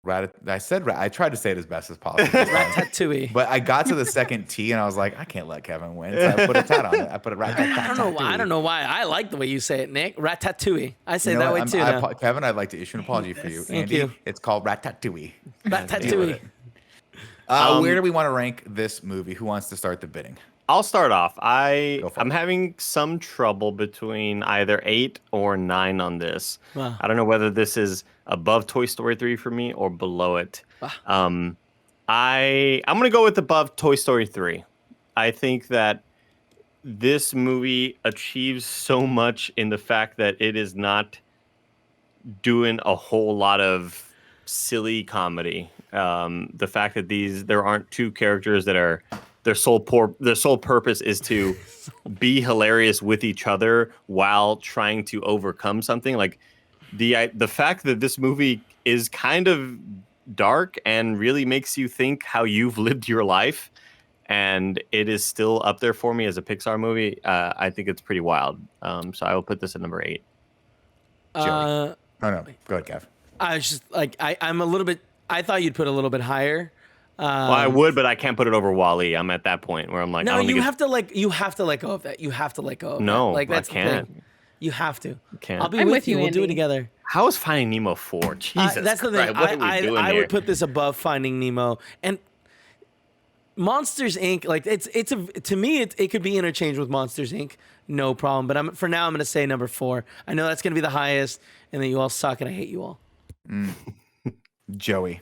I tried to say it as best as possible, Ratatouille. but I got to the second T and I was like, I can't let Kevin win, so I put a tat on it. I put it I don't know why. I like the way you say it, Nick. Ratatouille. I say that way too. Now. Kevin, I'd like to issue an apology for you. Thank Andy, you. it's called Ratatouille. Ratatouille. Where do we want to rank this movie? Who wants to start the bidding? I'll start off. Go for I'm it. having some trouble between either 8 or 9 on this. Wow. I don't know whether this is above Toy Story 3 for me or below it. Wow. I'm gonna go with above Toy Story 3. I think that this movie achieves so much in the fact that it is not doing a whole lot of silly comedy. The fact that there aren't two characters that are their sole purpose is to be hilarious with each other while trying to overcome something. Like the fact that this movie is kind of dark and really makes you think how you've lived your life, and it is still up there for me as a Pixar movie. I think it's pretty wild. So I will put this at number 8. Joey. Oh no, go ahead, Kev. I was just like, I'm a little bit. I thought you'd put a little bit higher. Well, I would, but I can't put it over Wall-E. I'm at that point where I'm like, No, I don't think you have to let go of that. You have to let go of No, that. Like I that's the can't. thing. You have to. Can't. I'll be I'm with with you. you, We'll do it Andy. together. How is Finding Nemo 4? Jesus That's the Christ, thing. what are we doing I here? would put this above Finding Nemo and Monsters Inc. Like to me it could be interchanged with Monsters Inc. No problem. But for now I'm gonna say number 4. I know that's gonna be the highest, and then you all suck and I hate you all. Joey.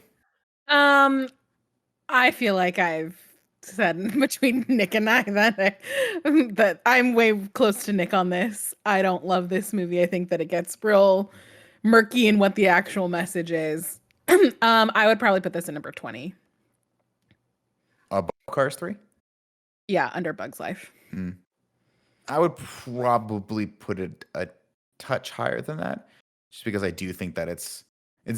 I feel like I've said between Nick and I that I'm way close to Nick on this. I don't love this movie. I think that it gets real murky in what the actual message is. I would probably put this in number 20. Above Cars 3? Yeah, under Bug's Life. I would probably put it a touch higher than that, just because I do think that it's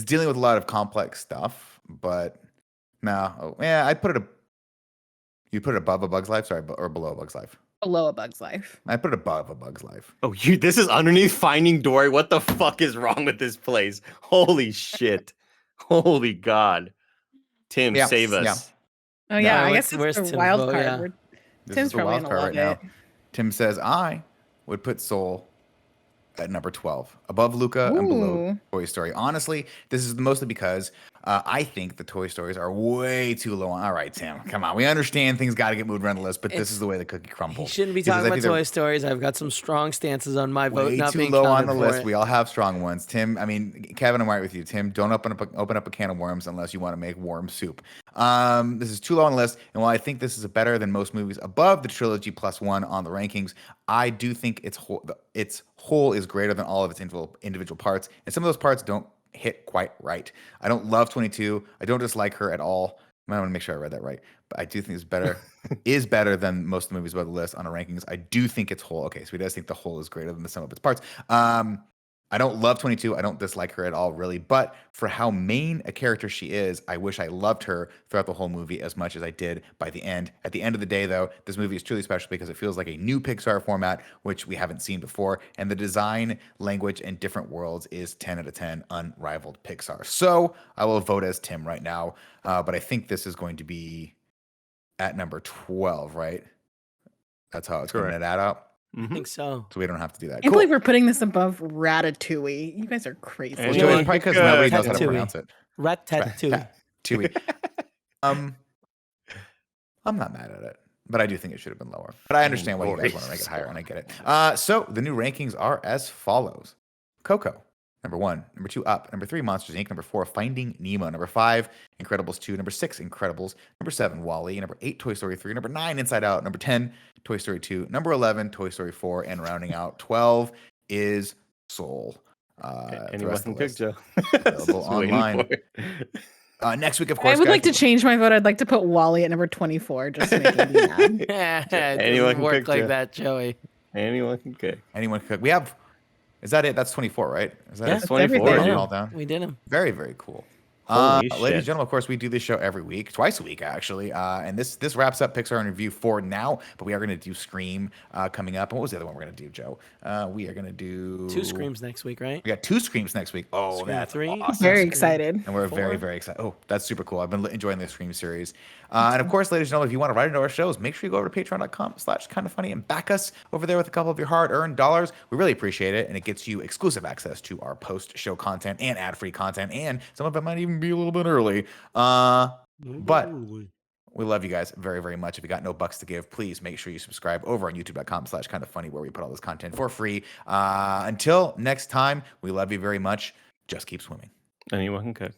dealing with a lot of complex stuff. But I'd put it. You put it above A Bug's Life, sorry, or below A Bug's Life. Below A Bug's Life. I put it above A Bug's Life. Oh, this is underneath Finding Dory. What the fuck is wrong with this place? Holy shit. Holy God. Tim, Yeah, save us. yeah. Oh yeah, No, I guess where's it's the Tim's wild vote? card. Yeah. This Tim's is the probably wild gonna card love right it. now. Tim says I would put Soul at number 12, above Luca and below Ooh. Toy Story. Honestly, this is mostly because I think the Toy Stories are way too low on. All right, Tim, come on. We understand things got to get moved around the list, but this is the way the cookie He crumbles. shouldn't be Because talking I about think they're Toy Stories. I've got some strong stances on my vote way not too being low on the counted for list. it. We all have strong ones. Tim, Kevin, I'm right with you. Tim, don't open up a can of worms unless you want to make worm soup. This is too low on the list, and while I think this is better than most movies above the trilogy +1 on the rankings, I do think its whole is greater than all of its individual parts, and some of those parts don't hit quite right. I don't love 22. I don't dislike her at all. I want to make sure I read that right, but I do think it's better is better than most of the movies above the list on the rankings. I do think its whole. Okay, so he does think the whole is greater than the sum of its parts. I don't love 22. I don't dislike her at all, really. But for how main a character she is, I wish I loved her throughout the whole movie as much as I did by the end. At the end of the day, though, this movie is truly special because it feels like a new Pixar format, which we haven't seen before. And the design, language, and different worlds is 10 out of 10, unrivaled Pixar. So I will vote as Tim right now. But I think this is going to be at number 12, right? That's how it's going to add up. I think so. So we don't have to do that. I can't believe we're putting this above Ratatouille. You guys are crazy. And Well, Joey, probably because nobody knows how to Ratatouille. pronounce it. Ratatouille. Ratatouille. I'm not mad at it, but I do think it should have been lower. But I understand why you guys want to make it higher, and I get it. So the new rankings are as follows: Coco, number 1. Number 2, Up. Number 3, Monsters Inc. Number 4, Finding Nemo. Number 5, Incredibles 2. Number 6, Incredibles. Number 7, Wall-E. Number 8, Toy Story 3. Number 9, Inside Out. Number 10, Toy Story 2. Number 11, Toy Story 4. And rounding out 12 is Soul. Anyone can pick, Joe. Available online. Next week, of course, I would guys, like to change my vote. I'd like to put Wally at number 24, just to make me mad. It Anyone doesn't can work pick, like Joe. that, Joey. Anyone can pick. Anyone could. We have. Is that it? That's 24, right? Is that Yeah, it? that's 24. everything. Write it all down. We did him. Very, very cool. Holy Ladies shit. and gentlemen, of course, we do this show every week, twice a week, actually. And this wraps up Pixar in Review for now, but we are going to do Scream coming up. And what was the other one we're going to do, Joe? We are going to do 2 Screams next week, right? We got 2 Screams next week. Oh, Scream that's 3. awesome. Very excited. And we're very, very excited. Oh, that's super cool. I've been enjoying the Scream series. And of course, ladies and gentlemen, if you want to write into our shows, make sure you go over to patreon.com/kindoffunny and back us over there with a couple of your hard-earned dollars. We really appreciate it. And it gets you exclusive access to our post-show content and ad-free content. And some of it might even be a little bit early. But we love you guys very, very much. If you got no bucks to give, please make sure you subscribe over on youtube.com/kindoffunny where we put all this content for free. Until next time, we love you very much. Just keep swimming. Anyone can cook.